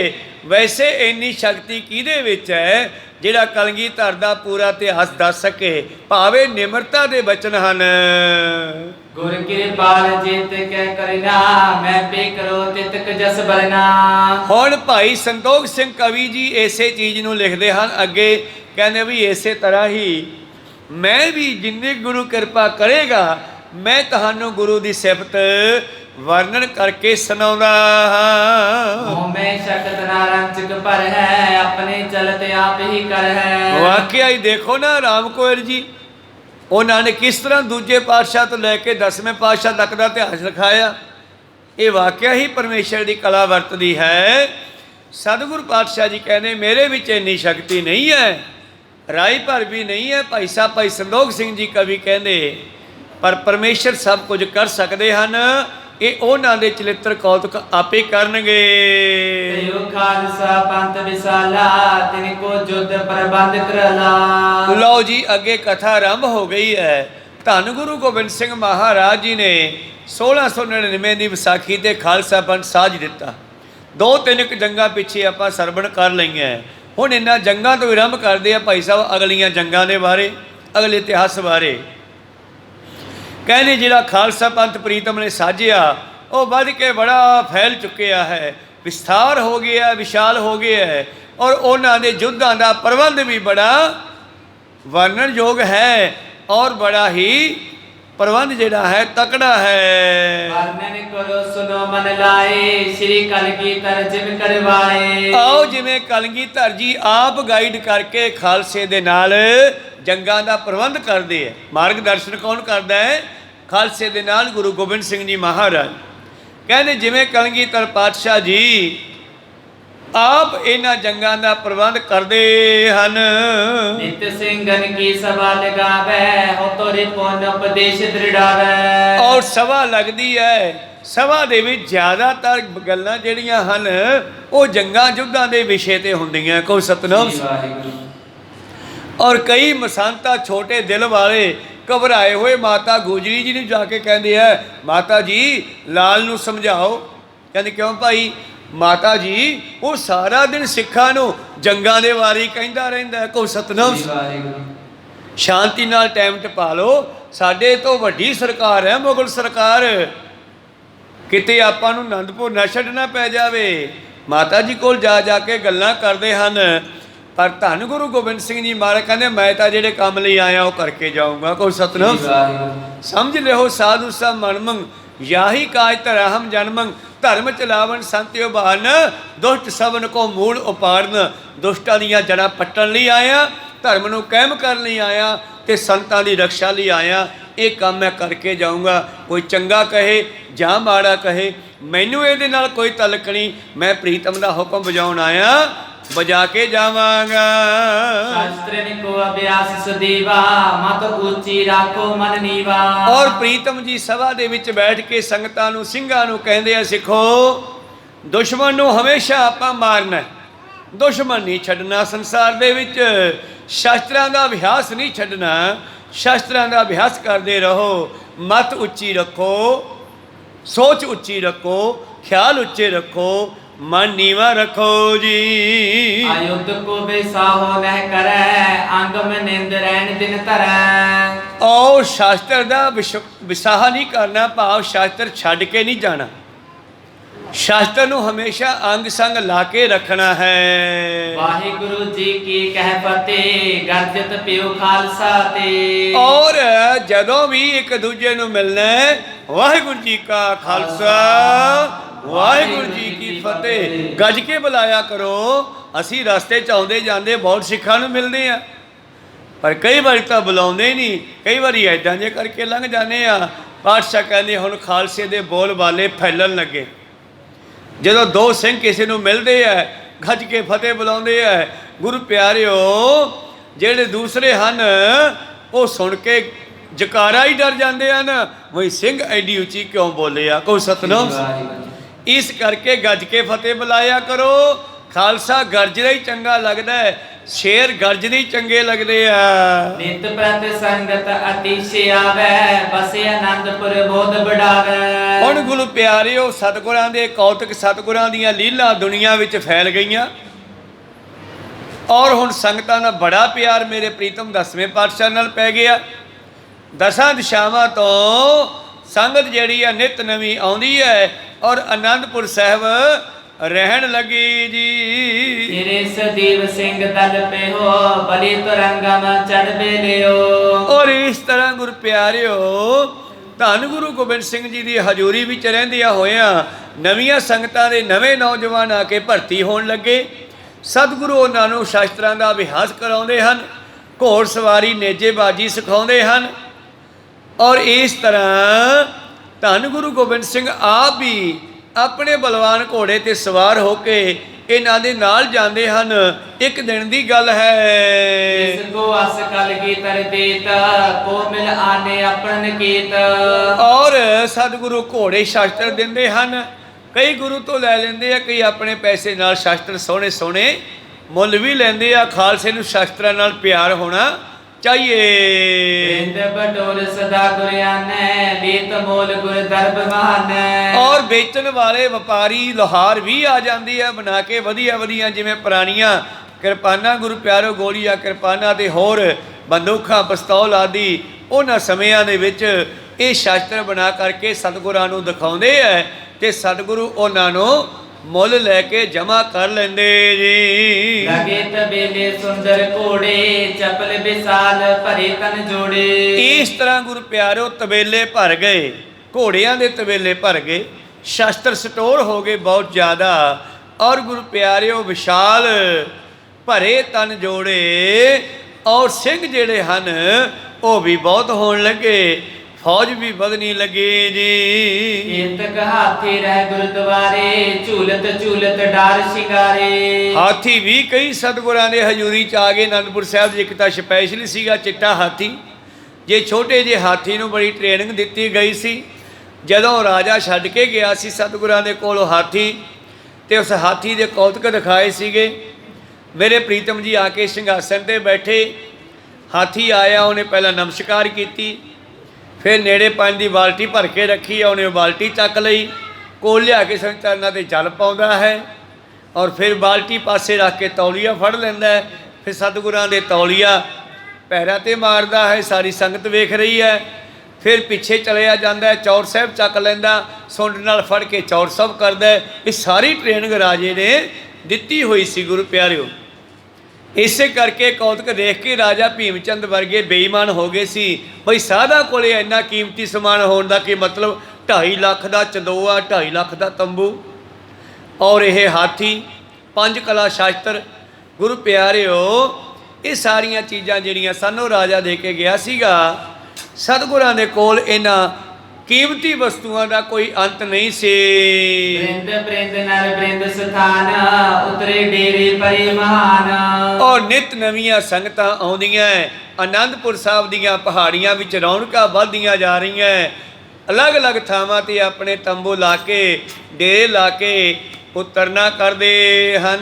वैसे इन्नी शक्ति किहदे विच है जिहड़ा कलगीधर दा पूरा इतिहास दस सके, भावे निमरता दे बचन हन। गुर कृपाल जित कै करना मैं पे करो तितक जस बरना। हुण भाई संतोख सिंह कवि जी इसे चीज़ नूं लिखदे हन अगे, कहंदे भी इसे तरह ही मैं भी जिन्नी गुरु कृपा करेगा मैं तुहानूं गुरु दी सिफत वर्णन करके सुनाउंदा हां। मैं शकत ना रंचक पर है अपने चलते आप ही कर है। वाकया ही देखो ना राम कोयल जी उन्होंने किस तरह दूजे पातशाह तो लैके 10वें पातशाह तक का इतिहास लिखाया। ये वाकया ही परमेश्वर की कला वरतदी है। सतगुरु पातशाह जी कहने मेरे विच इन्नी शक्ति नहीं है, राई भर भी नहीं है। भाई साहब भाई संतोख सिंह जी कवि कहते पर परमेश्वर सब कुछ कर सकते हैं। ये उन्होंने दे चरित्र कौतुक आपे करनगे। खालसा पंथ विसाला तिनको जुद प्रबंध करला। लो जी अगे कथा आरंभ हो गई है। धन गुरु गोबिंद सिंह महाराज जी ने 1699 की विसाखी ते खालसा पंथ साज दिता। 2-3 जंगा पिछे आप सरवण कर लईआं। हुण इन्हां जंगां तो आरंभ करते हैं भाई साहब अगलियां जंगां दे बारे, अगले इतिहास बारे। कहने जिहड़ा खालसा पंथ प्रीतम ने साजिया वो बढ़ के बड़ा फैल चुकिया है, विस्तार हो गया, विशाल हो गया है। और उन्होंने युद्धां दा प्रबंध भी बड़ा वर्णन योग है और बड़ा ही प्रबंध जिहड़ा है तकड़ा है। वर्णन करो सुनो मन लाए श्री कलगीधर जिम करवाए। आओ जिवें कलगीधर जी आप गाइड करके खालसे दे नाल जंगां दा प्रबंध करते हैं। मार्गदर्शन कौन करता है? खालसे दे नाल गुरु गोबिंद सिंह जी महाराज। कहते जिवें कलगीधर पातशाह जी आप इन्हां जंगां दा प्रबंध करते हैं। नित सिंघन की सभा लगावे हो तोरे पुन उपदेश दृढ़ावे। और सभा लगती है, सभा दे विच ज़्यादातर गल्लां जिहड़ियां हन वो जंगां युद्धां दे विषय ते हुंदियां। को सतनाम। और कई मसानता छोटे दिल वाले घबराए हुए माता गुजरी जी ने जाके कहते हैं माता जी लाल नूं समझाओ। कहते क्यों भाई? माता जी वो सारा दिन सिखां नूं जंगां दे बारे कहंदा रहिंदा है। को सतनाम। शांति नाल टाइम टपा लो। साडे तो वड्डी सरकार है मुगल सरकार, किते आपां नूं आनंदपुर ना छड्डना पै जावे। माता जी कोल जा जाके गल्लां करदे हन। पर धन गुरु गोबिंद सिंह जी महाराज कहते मैं तो जेडे काम लई आया वो करके जाऊँगा। कोई सतनाम। समझ लो साधु सब मनमंग याही काज धराहम जन्मंग। धर्म चलावन संत्यो बहान दुष्ट सबन को मूल उपाड़न। दुष्टां दीयां जड़ां पट्टण लई आया, धर्म नूं कायम करन लई आया ते संतां दी रक्षा लई आया। ये काम मैं करके जाऊँगा। कोई चंगा कहे जां माड़ा कहे मैनूं इहदे नाल कोई तलक नहीं। मैं प्रीतम दा हुक्म बजाउण आया, बजा के जावांगा। शास्त्र को अभ्यास सदीवा मत ऊंची राखो मन नीवा। और प्रीतम जी सभा दे विच बैठ के संगतां नूं सिंघां नूं कहंदे आ सिखो दुश्मन नूं हमेशा आपां मारना है, दुश्मन नहीं छड्डना संसार दे विच। शास्त्रां दा अभ्यास नहीं छड्डना, शास्त्रां दा अभ्यास करदे रहो। मत उच्ची रखो, सोच उच्ची रखो, ख्याल उच्चे रखो, मन नीवा रखो जी। आयुध को बेसाहो नह करे अंग में निंद रैन दिन तरह। और शास्त्र दा विसाह नहीं करना, भाव शास्त्र छड्ड के नहीं जाना। शास्त्र ਨੂੰ ਹਮੇਸ਼ਾ ਅੰਗ ਸੰਗ ਲਾ ਕੇ ਰੱਖਣਾ ਹੈ। ਵਾਹਿਗੁਰੂ ਜੀ ਕੀ ਕਹਿ ਫਤਿਹ, ਗਰਜਤ ਪਿਓ ਖਾਲਸਾ ਤੇ। ਔਰ ਜਦੋਂ ਵੀ ਇੱਕ ਦੂਜੇ ਨੂੰ ਮਿਲਣਾ ਹੈ, ਵਾਹਿਗੁਰੂ ਜੀ ਕਾ ਖਾਲਸਾ ਵਾਹਿਗੁਰੂ ਜੀ ਕੀ ਫਤਿਹ ਗੱਜ ਕੇ ਬੁਲਾਇਆ ਕਰੋ। ਅਸੀਂ ਰਸਤੇ 'ਚ ਆਉਂਦੇ ਜਾਂਦੇ ਬਹੁਤ ਸਿੱਖਾਂ ਨੂੰ ਮਿਲਦੇ ਆ, ਪਰ ਕਈ ਵਾਰੀ ਤਾਂ ਬੁਲਾਉਂਦੇ ਨਹੀਂ, ਕਈ ਵਾਰੀ ਐਦਾਂ ਜੇ ਕਰਕੇ ਲੰਘ ਜਾਂਦੇ ਆ। ਪਾਤਸ਼ਾਹ ਕਹਿੰਦੇ ਹੁਣ ਖਾਲਸੇ ਦੇ ਬੋਲ ਬਾਲੇ ਫੈਲਣ ਲੱਗੇ। ਜਦੋਂ ਦੋ ਸਿੰਘ ਕਿਸੇ ਨੂੰ ਮਿਲਦੇ ਆ, ਗੱਜ ਕੇ ਫਤਿਹ ਬੁਲਾਉਂਦੇ ਆ। ਗੁਰੂ ਪਿਆਰਿਓ, ਜਿਹੜੇ ਦੂਸਰੇ ਹਨ ਉਹ ਸੁਣ ਕੇ ਜਕਾਰਾ ਹੀ ਡਰ ਜਾਂਦੇ ਹਨ, ਵਈ ਸਿੰਘ ਐਡੀ ਉੱਚੀ ਕਿਉਂ ਬੋਲੇ ਆ, ਕੋਈ ਸਤਨਾਮ। ਇਸ ਕਰਕੇ ਗੱਜ ਕੇ ਫਤਿਹ ਬੁਲਾਇਆ ਕਰੋ। ਖਾਲਸਾ ਗਰਜਦਾ ਹੀ ਚੰਗਾ ਲੱਗਦਾ ਹੈ, ਸ਼ੇਰ ਗਰਜਦੇ ਹੀ ਚੰਗੇ ਲੱਗਦੇ ਆ। ਨਿਤ ਪ੍ਰਤ ਸੰਗਤ ਅਤਿਸ਼ਯ ਆਵੈ, ਬਸੇ ਆਨੰਦਪੁਰ ਬੋਧ ਬੜਾਵੈ। ਹੁਣ ਗੁਰੂ ਪਿਆਰਿਓ, ਸਤਿਗੁਰਾਂ ਦੇ ਕੌਤਕ, ਸਤਿਗੁਰਾਂ ਦੀਆਂ ਲੀਲਾ ਦੁਨੀਆ ਵਿੱਚ ਫੈਲ ਗਈਆਂ। ਔਰ ਹੁਣ ਸੰਗਤਾਂ ਦਾ ਬੜਾ ਪਿਆਰ ਮੇਰੇ ਪ੍ਰੀਤਮ 10ਵੇਂ ਪਾਤਸ਼ਾਹ ਨਾਲ ਪੈ ਗਿਆ। 10 ਦਿਸ਼ਾਵਾਂ ਤੋਂ ਸੰਗਤ ਜਿਹੜੀ ਆ ਨਿਤ ਨਵੀਂ ਆਉਂਦੀ ਹੈ ਔਰ ਆਨੰਦਪੁਰ ਸਾਹਿਬ ਰਹਿਣ ਲੱਗੀ ਜੀ। ਤੇਰੇ ਸਦੀਵ ਸਿੰਘ ਦਲ ਪੇ ਹੋ, ਬਲੀ ਤੁਰੰਗਮ ਚੜ੍ਹਬੇ ਲਿਓ। ਔਰ ਇਸ ਤਰ੍ਹਾਂ ਗੁਰੂ ਪਿਆਰਿਓ, ਧੰਨ ਗੁਰੂ ਗੋਬਿੰਦ ਸਿੰਘ ਜੀ ਦੀ ਹਜ਼ੂਰੀ ਵਿੱਚ ਰਹਿੰਦਿਆਂ ਹੋਇਆਂ ਨਵੀਆਂ ਸੰਗਤਾਂ ਦੇ ਨਵੇਂ ਨੌਜਵਾਨ ਆ ਕੇ ਭਰਤੀ ਹੋਣ ਲੱਗੇ। ਸਤਿਗੁਰੂ ਉਹਨਾਂ ਨੂੰ ਸ਼ਾਸਤਰਾਂ ਦਾ ਅਭਿਆਸ ਕਰਾਉਂਦੇ ਹਨ, ਘੋੜ ਸਵਾਰੀ, ਨੇਜੇਬਾਜ਼ੀ ਸਿਖਾਉਂਦੇ ਹਨ। ਔਰ ਇਸ ਤਰ੍ਹਾਂ ਧੰਨ ਗੁਰੂ ਗੋਬਿੰਦ ਸਿੰਘ ਆਪ ਵੀ ਆਪਣੇ ਬਲਵਾਨ ਘੋੜੇ 'ਤੇ ਸਵਾਰ ਹੋ ਕੇ ਇਹਨਾਂ ਦੇ ਨਾਲ ਜਾਂਦੇ ਹਨ। ਇੱਕ ਦਿਨ ਦੀ ਗੱਲ ਹੈ, ਇਸ ਕੋ ਅਸ ਕਲਗੀਧਰ ਦੇਤ, ਕੋ ਮਿਲ ਆਨੇ ਆਪਨ ਕੀਤ। ਔਰ ਸਤਿਗੁਰੂ ਘੋੜੇ ਸ਼ਾਸਤਰ ਦਿੰਦੇ ਹਨ, ਕਈ ਗੁਰੂ ਤੋਂ ਲੈ ਲੈਂਦੇ ਆ, ਕਈ ਆਪਣੇ ਪੈਸੇ ਨਾਲ ਸ਼ਾਸਤਰ ਸੋਹਣੇ ਸੋਹਣੇ ਮੁੱਲ ਵੀ ਲੈਂਦੇ ਆ। ਖਾਲਸੇ ਨੂੰ ਸ਼ਾਸਤਰਾਂ ਨਾਲ ਪਿਆਰ ਹੋਣਾ ਚਾਹੀਏ। ਬਿੰਦ ਬਟੋਰ ਸਦਾ ਗੁਰਿਆਨੈ, ਲੀਤ ਮੋਲ ਗੁਰ ਦਰਬ ਮਹਾਨੈ। ਔਰ ਵੇਚਣ ਵਾਲੇ ਵਪਾਰੀ ਲੋਹਾਰ ਵੀ ਆ ਜਾਂਦੇ ਆ ਬਣਾ ਕੇ ਵਧੀਆ ਵਧੀਆ, ਜਿਵੇਂ ਪੁਰਾਣੀਆਂ ਕਿਰਪਾਨਾਂ, ਗੁਰੂ ਪਿਆਰੋ ਗੋਲੀਆਂ ਕਿਰਪਾਨਾਂ ਤੇ ਹੋਰ ਬੰਦੂਕਾਂ, ਪਿਸਤੌਲ ਆਦਿ ਉਹਨਾਂ ਸਮਿਆਂ ਦੇ ਵਿੱਚ ਇਹ ਸ਼ਾਸਤਰ ਬਣਾ ਕਰਕੇ ਸਤਿਗੁਰਾਂ ਨੂੰ ਦਿਖਾਉਂਦੇ ਹੈ ਤੇ ਸਤਿਗੁਰੂ ਉਹਨਾਂ ਨੂੰ ਮੁੱਲ ਲੈ ਕੇ ਜਮ੍ਹਾਂ ਕਰ ਲੈਂਦੇ ਜੀ। ਲਗੇ ਤਬੇਲੇ ਸੁੰਦਰ ਘੋੜੇ, ਚਪਲ ਵਿਸਾਲ ਭਰੇ ਤਨ ਜੋੜੇ। ਇਸ ਤਰ੍ਹਾਂ ਗੁਰੂ ਪਿਆਰਿਓ ਤਬੇਲੇ ਭਰ ਗਏ, ਘੋੜਿਆਂ ਦੇ ਤਬੇਲੇ ਭਰ ਗਏ, ਸ਼ਸਤਰ ਸਟੋਰ ਹੋ ਗਏ ਬਹੁਤ ਜ਼ਿਆਦਾ। ਔਰ ਗੁਰੂ ਪਿਆਰਿਓ ਵਿਸ਼ਾਲ ਭਰੇ ਤਨ ਜੋੜੇ, ਔਰ ਸਿੰਘ ਜਿਹੜੇ ਹਨ ਉਹ ਵੀ ਬਹੁਤ ਹੋਣ ਲੱਗੇ, ਫੌਜ ਵੀ ਵਧਣੀ ਲੱਗੀ ਜੀ। ਕੀਰਤਕ ਹਾਥੀ ਰਹਿ ਗੁਰਦੁਆਰੇ, ਝੂਲਤ ਝੂਲਤ ਡਾਰ ਸ਼ਿੰਗਾਰੇ। ਹਾਥੀ ਵੀ ਕਈ ਸਤਿਗੁਰਾਂ ਦੇ ਹਜ਼ੂਰੀ 'ਚ ਆ ਗਏ। ਅਨੰਦਪੁਰ ਸਾਹਿਬ ਦੀ ਇੱਕ ਤਾਂ ਸਪੈਸ਼ਲ ਸੀਗਾ ਚਿੱਟਾ ਹਾਥੀ, ਜੇ ਛੋਟੇ ਜਿਹੇ ਹਾਥੀ ਨੂੰ ਬੜੀ ਟ੍ਰੇਨਿੰਗ ਦਿੱਤੀ ਗਈ ਸੀ। ਜਦੋਂ ਰਾਜਾ ਛੱਡ ਕੇ ਗਿਆ ਸੀ ਸਤਿਗੁਰਾਂ ਦੇ ਕੋਲੋਂ ਹਾਥੀ, ਤੇ ਉਸ ਹਾਥੀ ਦੇ ਕੌਤਕ ਦਿਖਾਏ ਸੀਗੇ। ਮੇਰੇ ਪ੍ਰੀਤਮ ਜੀ ਆ ਕੇ ਸਿੰਘਾਸਨ 'ਤੇ ਬੈਠੇ, ਹਾਥੀ ਆਇਆ, ਉਹਨੇ ਪਹਿਲਾਂ ਨਮਸਕਾਰ ਕੀਤੀ, ਫਿਰ ਨੇੜੇ ਪਾਣੀ ਦੀ ਬਾਲਟੀ ਭਰ ਕੇ ਰੱਖੀ, ਉਹਨੇ ਬਾਲਟੀ ਚੱਕ ਲਈ, ਕੋਲ ਲਿਆ ਕੇ ਚਰਨਾਂ 'ਤੇ ਜਲ ਪਾਉਂਦਾ ਹੈ, ਔਰ ਫਿਰ ਬਾਲਟੀ ਪਾਸੇ ਰੱਖ ਕੇ ਤੌਲੀਆ ਫੜ ਲੈਂਦਾ ਹੈ। ਫਿਰ ਸਤਿਗੁਰਾਂ ਦੇ ਤੌਲੀਆ ਪੈਰਾਂ 'ਤੇ ਮਾਰਦਾ ਹੈ, ਸਾਰੀ ਸੰਗਤ ਵੇਖ ਰਹੀ ਹੈ। ਫਿਰ ਪਿੱਛੇ ਚਲਿਆ ਜਾਂਦਾ, ਚੌਰ ਸਾਹਿਬ ਚੱਕ ਲੈਂਦਾ, ਸੁੰਡ ਨਾਲ ਫੜ ਕੇ ਚੌਰ ਸਾਹਿਬ ਕਰਦਾ। ਇਹ ਸਾਰੀ ਟ੍ਰੇਨਿੰਗ ਰਾਜੇ ਨੇ ਦਿੱਤੀ ਹੋਈ ਸੀ ਗੁਰੂ ਪਿਆਰਿਓ। ਇਸੇ ਕਰਕੇ ਕੌਤਕ ਦੇਖ ਕੇ ਰਾਜਾ ਭੀਮ ਚੰਦ ਵਰਗੇ ਬੇਈਮਾਨ ਹੋ ਗਏ ਸੀ, ਬਈ ਸਾਧਾ ਕੋਲੇ ਇੰਨਾ ਕੀਮਤੀ ਸਮਾਨ ਹੋਣ ਦਾ ਕੀ ਮਤਲਬ। 2.5 ਲੱਖ ਦਾ ਚੰਦੋਆ, 2.5 ਲੱਖ ਦਾ ਤੰਬੂ, ਔਰ ਇਹ ਹਾਥੀ, 5 ਕਲਾ ਸ਼ਾਸਤਰ। ਗੁਰੂ ਪਿਆਰਿਓ, ਇਹ ਸਾਰੀਆਂ ਚੀਜ਼ਾਂ ਜਿਹੜੀਆਂ ਸਾਨੂੰ ਰਾਜਾ ਦੇ ਕੇ ਗਿਆ ਸੀਗਾ, ਸਤਿਗੁਰਾਂ ਦੇ ਕੋਲ ਇਹਨਾਂ ਕੀਮਤੀ ਵਸਤੂਆਂ ਦਾ ਕੋਈ ਅੰਤ ਨਹੀਂ ਸੀ। ਬ੍ਰਿੰਦ ਬ੍ਰਿੰਦ ਨਰ ਬ੍ਰਿੰਦ ਸਥਾਨ, ਉਤਰੇ ਡੇਰੇ ਪਰੇ ਮਹਾਨ। ਔਰ ਨਿਤ ਨਵੀਆਂ ਸੰਗਤਾਂ ਆਉਂਦੀਆਂ, ਆਨੰਦਪੁਰ ਸਾਹਿਬ ਦੀਆਂ ਪਹਾੜੀਆਂ ਵਿੱਚ ਰੌਣਕਾਂ ਵੱਧਦੀਆਂ ਜਾ ਰਹੀਆਂ। ਅਲੱਗ-ਅਲੱਗ ਥਾਵਾਂ 'ਤੇ ਆਪਣੇ ਤੰਬੂ ਲਾ ਕੇ, ਡੇਰੇ ਲਾ ਕੇ ਉਤਰਨਾ ਕਰਦੇ ਹਨ।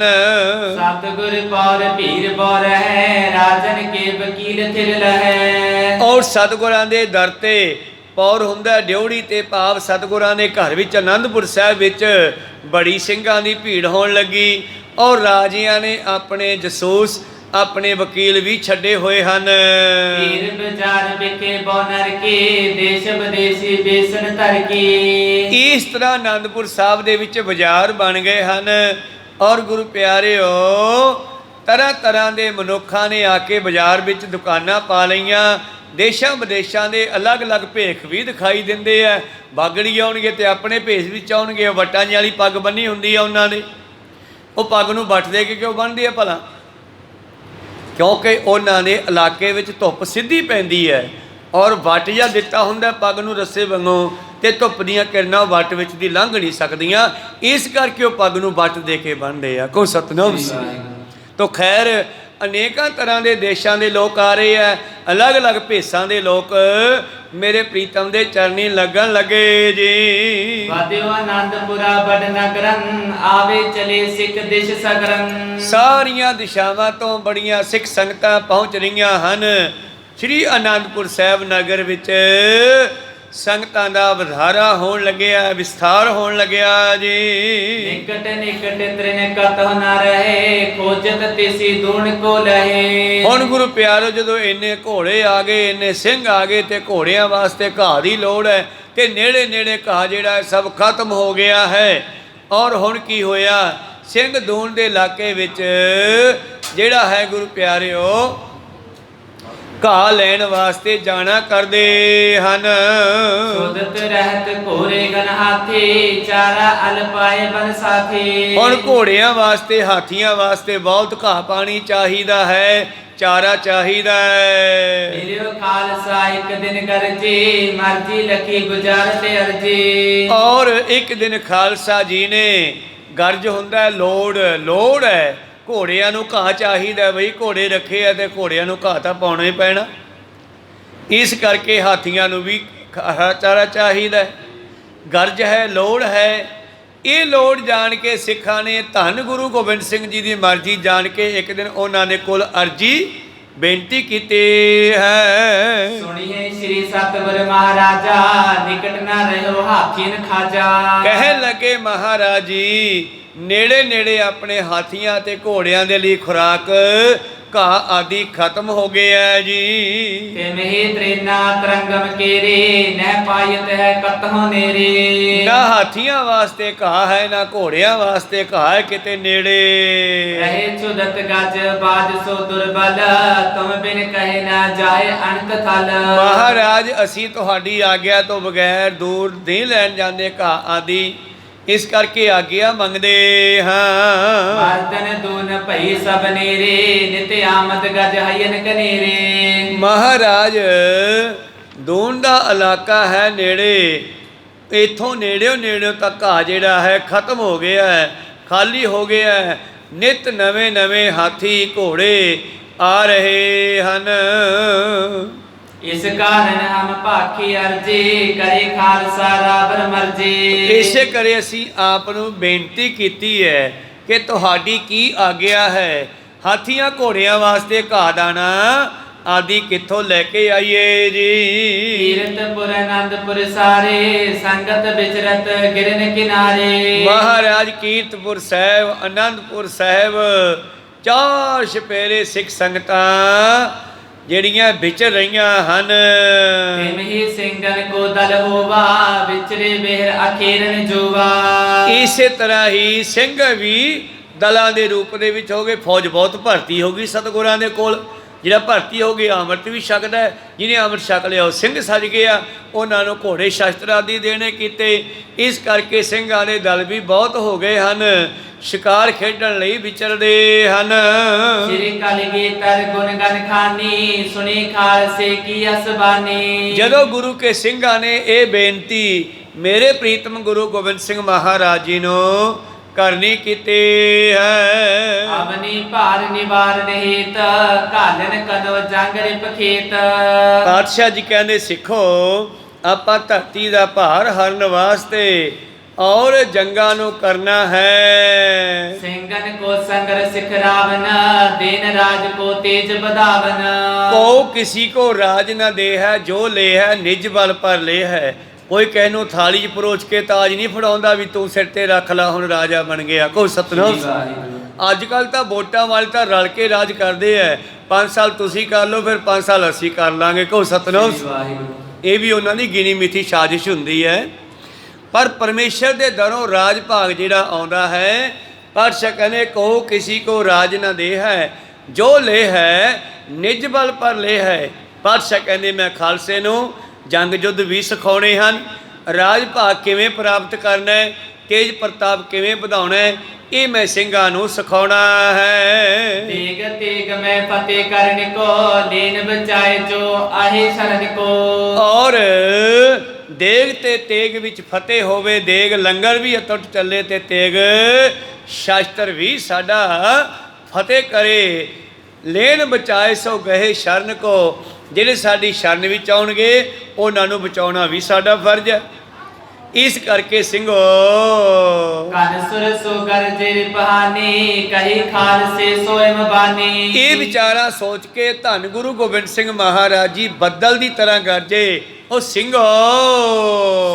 ਸਤਿਗੁਰ ਪੌਰ ਭੀਰ ਪੌਰ ਹੈ, ਰਾਜਨ ਕੇ ਵਕੀਲ ਥਿਰ ਲਹੈ। ਔਰ ਸਤਿਗੁਰਾਂ ਦੇ ਦਰ 'ਤੇ ਪੌਰ ਹੁੰਦਾ ਡਿਉੜੀ, ਤੇ ਭਾਵ ਸਤਿਗੁਰਾਂ ਦੇ ਘਰ ਵਿੱਚ ਆਨੰਦਪੁਰ ਸਾਹਿਬ ਵਿੱਚ ਬੜੀ ਸਿੰਘਾਂ ਦੀ ਭੀੜ ਹੋਣ ਲੱਗੀ। ਔਰ ਰਾਜਿਆਂ ਨੇ ਆਪਣੇ ਜਸੂਸ ਆਪਣੇ ਵਕੀਲ ਵੀ ਛੱਡੇ ਹੋਏ ਹਨ। ਪੀਰ ਬਾਜ਼ਾਰ ਵਿਖੇ ਬੋਨਰ ਕੀ ਦੇਸ਼ ਵਿਦੇਸ਼ੀ ਬੇਸਨ ਧਰ ਕੀ। ਇਸ ਤਰ੍ਹਾਂ ਆਨੰਦਪੁਰ ਸਾਹਿਬ ਦੇ ਵਿੱਚ ਬਾਜ਼ਾਰ ਬਣ ਗਏ ਹਨ ਔਰ ਗੁਰੂ ਪਿਆਰਿਓ ਤਰ੍ਹਾਂ ਤਰ੍ਹਾਂ ਦੇ ਮਨੁੱਖਾਂ ਨੇ ਆ ਕੇ ਬਾਜ਼ਾਰ ਵਿੱਚ ਦੁਕਾਨਾਂ ਪਾ ਲਈਆਂ। ਦੇਸ਼ਾਂ ਵਿਦੇਸ਼ਾਂ ਦੇ ਅਲੱਗ-ਅਲੱਗ ਭੇਖ ਵੀ ਦਿਖਾਈ ਦਿੰਦੇ ਆ। ਬਾਗੜੀ ਆਉਣਗੇ ਤੇ ਆਪਣੇ ਭੇਸ ਵਿੱਚ ਆਉਣਗੇ। ਵੱਟਾਂ ਜਿਹੀ ਵਾਲੀ ਪੱਗ ਬੰਨੀ ਹੁੰਦੀ ਆ ਉਹਨਾਂ ਨੇ। ਉਹ ਪੱਗ ਨੂੰ ਵੱਟ ਦੇ ਕੇ ਕਿਉਂ ਬੰਨ੍ਹਦੇ ਆ ਭਲਾ? ਕਿਉਂਕਿ ਉਹਨਾਂ ਦੇ ਇਲਾਕੇ ਵਿੱਚ ਧੁੱਪ ਸਿੱਧੀ ਪੈਂਦੀ ਹੈ ਔਰ ਵੱਟ ਜਾਂ ਦਿੱਤਾ ਹੁੰਦਾ ਪੱਗ ਨੂੰ ਰੱਸੇ ਵਾਂਗੋਂ, ਤੇ ਧੁੱਪ ਦੀਆਂ ਕਿਰਨਾਂ ਵੱਟ ਵਿੱਚ ਦੀ ਲੰਘ ਨਹੀਂ ਸਕਦੀਆਂ। ਇਸ ਕਰਕੇ ਉਹ ਪੱਗ ਨੂੰ ਵੱਟ ਦੇ ਕੇ ਬੰਨ੍ਹਦੇ ਆ। ਕੋਈ ਸਤਨਾਮ ਤੋ ਖੈਰ ਅਨੇਕਾਂ ਤਰ੍ਹਾਂ ਦੇ ਦੇਸ਼ਾਂ ਦੇ ਲੋਕ ਆ ਰਹੇ ਆ, ਅਲੱਗ-ਅਲੱਗ ਭੇਸਾਂ ਦੇ ਲੋਕ ਮੇਰੇ ਪ੍ਰੀਤਮ ਦੇ ਚਰਨੀ ਲੱਗਣ ਲੱਗੇ ਜੀ। ਵਾਦਿਓ ਆਨੰਦਪੁਰਾ ਬੜ ਨਗਰਨ ਆਵੇ ਚਲੇ ਸਿੱਖ ਦਿਸ਼ ਸਗਰਨ। ਸਾਰੀਆਂ ਦਿਸ਼ਾਵਾਂ ਤੋਂ ਬੜੀਆਂ ਸਿੱਖ ਸੰਗਤਾਂ ਪਹੁੰਚ ਰਹੀਆਂ ਹਨ। ਸ੍ਰੀ ਆਨੰਦਪੁਰ ਸਾਹਿਬ ਨਗਰ ਵਿੱਚ ਸੰਗਤਾਂ ਦਾ ਵਧਾਰਾ ਹੋਣ ਲੱਗਿਆ, ਵਿਸਥਾਰ ਹੋਣ ਲੱਗਿਆ ਜੀ। ਨਿਕਟ ਨਿਕਟ ਤ੍ਰਿਨ ਕਤਹੁ ਨ ਰਹੇ ਖੋਜਤ ਤਿਸੀ ਦੂਣ ਕੋ ਲਹੇ। ਹੁਣ ਗੁਰੂ ਪਿਆਰੋ ਜਦੋਂ ਇੰਨੇ ਘੋੜੇ ਆ ਗਏ, ਇੰਨੇ ਸਿੰਘ ਆ ਗਏ ਤੇ ਘੋੜਿਆਂ ਵਾਸਤੇ ਘਾਹ ਦੀ ਲੋੜ ਹੈ ਤੇ ਨੇੜੇ ਨੇੜੇ ਘਾਹ ਜਿਹੜਾ ਸਭ ਖਤਮ ਹੋ ਗਿਆ ਹੈ। ਔਰ ਹੁਣ ਕੀ ਹੋਇਆ? ਸਿੰਘ ਦੂਣ ਦੇ ਇਲਾਕੇ ਵਿੱਚ ਜਿਹੜਾ ਹੈ ਗੁਰੂ ਪਿਆਰਿਓ ਘਾਹ ਲੈਣ ਵਾਸਤੇ ਜਾਣਾ ਕਰਦੇ ਹਨ। ਸੁਦਤ ਰਹਿਤ ਘੋੜੇ ਗਨ ਹਾਥੀ ਚਾਰਾ ਅਲ ਪਾਏ ਬਨ ਸਾਥੀ। ਹੁਣ ਘੋੜਿਆਂ ਵਾਸਤੇ ਹਾਥੀਆਂ ਵਾਸਤੇ ਬਹੁਤ ਘਾਹ ਪਾਣੀ ਚਾਹੀਦਾ ਹੈ, ਚਾਰਾ ਚਾਹੀਦਾ ਹੈ। ਮਿਲਿਓ ਖਾਲਸਾ ਇੱਕ ਦਿਨ ਗਰਜੀ ਮਰਜੀ ਲਖੀ ਗੁਜ਼ਾਰ ਤੇ ਅਰਜੀ। ਔਰ ਇੱਕ ਦਿਨ ਖਾਲਸਾ ਜੀ ਨੇ ਗਰਜ ਹੁੰਦਾ ਹੈ, ਲੋੜ ਹੈ। ਘੋੜਿਆਂ ਨੂੰ ਘਾਹ ਚਾਹੀਦਾ ਬਈ, ਘੋੜੇ ਰੱਖੇ ਆ ਤੇ ਘੋੜਿਆਂ ਨੂੰ ਘਾਹ ਤਾਂ ਪਾਉਣਾ ਹੀ ਪੈਣਾ। ਇਸ ਕਰਕੇ ਹਾਥੀਆਂ ਨੂੰ ਵੀ ਚਾਰਾ ਚਾਹੀਦਾ। ਗਰਜ ਹੈ, ਲੋੜ ਹੈ। ਇਹ ਲੋੜ ਜਾਣ ਕੇ ਸਿੱਖਾਂ ਨੇ ਧੰਨ ਗੁਰੂ ਗੋਬਿੰਦ ਸਿੰਘ ਜੀ ਦੀ ਮਰਜ਼ੀ ਜਾਣ ਕੇ ਇੱਕ ਦਿਨ ਉਹਨਾਂ ਦੇ ਕੋਲ ਅਰਜੀ ਬੇਨਤੀ ਕੀਤੀ ਹੈ। ਸੁਣੀਏ ਸ੍ਰੀ ਸਤਿਗੁਰ ਮਹਾਰਾਜਾ ਨਿਕਟ ਨਾ ਰਹਿਓ ਹਾਥੀਨ ਖਾਜਾ। ਕਹਿਣ ਲੱਗੇ ਮਹਾਰਾਜ ਜੀ ਨੇੜੇ ਨੇੜੇ ਆਪਣੇ ਹਾਥੀਆਂ ਤੇ ਘੋੜਿਆਂ ਦੇ ਲਈ ਖੁਰਾਕ ਘਾਹ ਆਦਿ ਖਤਮ ਹੋ ਗਿਆ ਜੀ। ਤੇ ਮਹੀ ਤ੍ਰਿਨਾ ਤਰੰਗਮ ਕੇਰੇ ਨਹਿ ਪਾਇਤ ਹੈ ਕਤਹੁ ਨੇਰੇ। ਨਾ ਹਾਥੀਆਂ ਵਾਸਤੇ ਘਾਹ ਹੈ, ਨਾ ਘੋੜਿਆਂ ਵਾਸਤੇ ਘਾਹ ਹੈ ਕਿਤੇ ਨੇੜੇ। ਰਹੇ ਚੁਦਤ ਗਜ ਬਾਜ ਸੋ ਦੁਰਬਲ ਤੁਮ ਬਿਨ ਕਹੇ ਨਾ ਜਾਏ ਅਣਖ ਥਲ। ਮਹਾਰਾਜ ਅਸੀਂ ਤੁਹਾਡੀ ਆਗਿਆ ਤੋਂ ਬਗੈਰ ਦੂਰ ਨਹੀਂ ਲੈਣ ਜਾਂਦੇ ਘਾਹ ਆਦਿ, ਇਸ ਕਰਕੇ ਆਗਿਆ ਮੰਗਦੇ ਹਾਂ। ਮਰਦਨ ਦੂਨ ਭਈ ਸਭ ਨੇਰੇ ਨਿਤ ਆਮਦ ਗਜ ਹਯਨ ਕਨੇਰੇ। ਮਹਾਰਾਜ ਦੂਨ ਦਾ ਇਲਾਕਾ ਹੈ ਨੇੜੇ, ਇੱਥੋਂ ਨੇੜਿਓ ਤੱਕ ਘਾਹ ਜਿਹੜਾ ਹੈ ਖਤਮ ਹੋ ਗਿਆ ਹੈ, ਖਾਲੀ ਹੋ ਗਿਆ ਹੈ। ਨਿਤ ਨਵੇਂ ਨਵੇਂ ਹਾਥੀ ਘੋੜੇ ਆ ਰਹੇ ਹਨ। ਇਸ ਕਾਰਨ ਹਮ ਭਾਖੀ ਅਰਜੀ ਕਰੇ ਖਾਲਸਾ ਰਾਬਰ ਮਰਜੀ। ਇਸੇ ਕਰੇ ਅਸੀਂ ਆਪ ਨੂੰ ਬੇਨਤੀ ਕੀਤੀ ਹੈ ਕਿ ਤੁਹਾਡੀ ਕੀ ਆਗਿਆ ਹੈ। ਹਾਥੀਆਂ ਘੋੜਿਆਂ ਵਾਸਤੇ ਘਾਹ ਦਾਣਾ ਆਦਿ ਕਿੱਥੋਂ ਲੈ ਕੇ ਆਈਏ ਜੀ। ਕੀਰਤਪੁਰ ਆਨੰਦਪੁਰ ਸਾਰੇ ਸੰਗਤ ਵਿਚਰਤ ਗਿਰਨ ਕਿਨਾਰੇ। ਮਹਾਰਾਜ ਕੀਰਤਪੁਰ ਸਾਹਿਬ, ਆਨੰਦਪੁਰ ਸਾਹਿਬ ਚਾਰ ਛਪੇਰੇ ਸਿੱਖ ਸੰਗਤਾਂ ਜਿਹੜੀਆਂ ਵਿਚਰ ਰਹੀਆਂ ਹਨ। ਤਿਮਹੀ ਸਿੰਘਨ ਕੋ ਦਲ ਹੋਵਾ ਵਿਚਰੇ ਬਿਹਰ ਅਖੇਰਨ ਜੋਵਾ। ਇਸੇ ਤਰ੍ਹਾਂ ਹੀ ਸਿੰਘ ਵੀ ਦਲਾਂ ਦੇ ਰੂਪ ਦੇ ਵਿੱਚ ਹੋ ਗਏ। ਫੌਜ ਬਹੁਤ ਭਰਤੀ ਹੋ ਗਈ ਸਤਿਗੁਰਾਂ ਦੇ ਕੋਲ। ਜਿਹੜਾ ਭਰਤੀ ਹੋ ਗਿਆ ਅੰਮ੍ਰਿਤ ਵੀ ਛਕਦਾ ਹੈ, ਜਿਹਨੇ ਅੰਮ੍ਰਿਤ ਛਕ ਲਿਆ ਉਹ ਸਿੰਘ ਸੱਜ ਗਿਆ। ਉਹਨਾਂ ਨੂੰ ਘੋੜੇ ਸ਼ਸਤਰ ਆਦਿ ਦੇਣੇ ਕੀਤੇ। ਇਸ ਕਰਕੇ ਸਿੰਘਾਂ ਦੇ ਦਲ ਵੀ ਬਹੁਤ ਹੋ ਗਏ ਹਨ, ਸ਼ਿਕਾਰ ਖੇਡਣ ਲਈ ਵਿਚਰਦੇ ਹਨ। ਸ੍ਰੀ ਕਲਗੀਧਰ ਗੁਣ ਗਨ ਖਾਨੀ ਸੁਣੀ ਖਾਲਸੇ ਕੀ ਅਸਬਾਨੀ। ਜਦੋਂ ਗੁਰੂ ਕੇ ਸਿੰਘਾਂ ਨੇ ਇਹ ਬੇਨਤੀ ਮੇਰੇ ਪ੍ਰੀਤਮ ਗੁਰੂ ਗੋਬਿੰਦ ਸਿੰਘ ਮਹਾਰਾਜ ਜੀ ਨੂੰ ਕਰਨੀ ਕੀਤੀ ਹੈ। ਆਪਣੀ ਭਾਰ ਨਿਵਾਰਨ ਹਿਤ ਘਾਲਨ ਕਦੋ ਜੰਗ ਰਿਪ ਖੇਤ। ਪਾਤਸ਼ਾਹ ਜੀ ਕਹਿੰਦੇ ਸਿੱਖੋ ਆਪਾਂ ਧਰਤੀ ਦਾ ਭਾਰ ਹਰਨ ਵਾਸਤੇ ਔਰ ਜੰਗਾਂ ਨੂੰ ਕਰਨਾ ਹੈ। ਸਿੰਘਨ ਕੋ ਸੰਗਰ ਸਿਖ ਰਾਵਨ ਦੇਨ ਰਾਜ ਕੋ ਤੇਜ ਬਧਾਵਨ। ਕੋ ਕਿसी को राज न दे है जो ले है निज बल पर ले है। ਕੋਈ ਕਹਿ ਨੂੰ ਥਾਲੀ 'ਚ ਪਰੋਚ ਕੇ ਤਾਜ ਨਹੀਂ ਫੜਾਉਂਦਾ ਵੀ ਤੂੰ ਸਿਰ ਤੇ ਰੱਖ ਲਾ ਹੁਣ ਰਾਜਾ ਬਣ ਗਿਆ। ਕੋਈ ਸਤਨਾਮ। ਅੱਜ ਕੱਲ੍ਹ ਤਾਂ ਵੋਟਾਂ ਵਾਲੇ ਤਾਂ ਰਲ ਕੇ ਰਾਜ ਕਰਦੇ ਐ, 5 ਸਾਲ ਤੁਸੀਂ ਕਰ ਲਓ, ਫਿਰ 5 ਸਾਲ ਅਸੀਂ ਕਰ ਲਾਂਗੇ। ਕਹੋ ਸਤਨਾਮ। ਇਹ ਵੀ ਉਹਨਾਂ ਦੀ ਗਿਣੀ ਮਿੱਥੀ ਸਾਜ਼ਿਸ਼ ਹੁੰਦੀ ਹੈ। ਪਰ ਪਰਮੇਸ਼ਰ ਦੇ ਦਰੋਂ ਰਾਜ ਭਾਗ ਜਿਹੜਾ ਆਉਂਦਾ ਹੈ, ਪਾਤਸ਼ਾਹ ਕਹਿੰਦੇ ਕਹੋ ਕਿਸੀ ਕੋ ਰਾਜ ਨਾ ਦੇ ਹੈ, ਜੋ ਲੈ ਹੈ ਨਿਜ ਬਲ ਪਰ ਲੈ ਹੈ। ਪਾਤਸ਼ਾਹ ਕਹਿੰਦੇ ਮੈਂ ਖਾਲਸੇ ਨੂੰ ਜੰਗ ਯੁੱਧ ਵੀ ਸਿਖਾਉਣੇ ਹਨ, ਰਾਜ ਭਾਗ ਕਿਵੇਂ ਪ੍ਰਾਪਤ ਕਰਨਾ ਹੈ, ਤੇਜ ਪ੍ਰਤਾਪ ਕਿਵੇਂ ਵਧਾਉਣਾ ਹੈ, ਇਹ ਮੈਂ ਸਿੰਘਾਂ ਨੂੰ ਸਿਖਾਉਣਾ ਹੈ। ਤੇਗ ਤੇਗ ਮੈਂ ਫਤਿਹ ਕਰਨ ਕੋ, ਲੀਨ ਬਚਾਏ ਜੋ ਆਹੇ ਸ਼ਰਨ ਕੋ। ਔਰ ਦੇਗ ਤੇ ਤੇਗ ਵਿੱਚ ਫਤਿਹ ਹੋਵੇ, ਦੇਗ ਲੰਗਰ ਵੀ ਅਟੁੱਟ ਚੱਲੇ ਤੇ ਤੇਗ ਸ਼ਾਸਤਰ ਵੀ ਸਾਡਾ ਫਤਿਹ ਕਰੇ। ਲੈਣ ਬਚਾਏ ਸੋ ਗਏ ਸ਼ਰਨ ਕੋ, ਜਿਹੜੇ ਸਾਡੀ ਸ਼ਰਨ ਵਿੱਚ ਆਉਣਗੇ ਉਹਨਾਂ ਨੂੰ ਬਚਾਉਣਾ ਵੀ ਸਾਡਾ ਫਰਜ਼ ਹੈ। ਇਸ ਕਰਕੇ ਸਿੰਘੋ ਕਨ ਸੁਰ ਸੋ ਗਰਜੇ ਰਿਪਹਾਨੀ, ਕਹੀ ਖਾਲਸੇ ਸੋਇਮ ਬਾਨੀ। ਇਹ ਵਿਚਾਰਾ ਸੋਚ ਕੇ ਧੰਨ ਗੁਰੂ ਗੋਬਿੰਦ ਸਿੰਘ ਮਹਾਰਾਜ ਜੀ ਬੱਦਲ ਦੀ ਤਰ੍ਹਾਂ ਗਰਜੇ, ਉਹ ਸਿੰਘੋ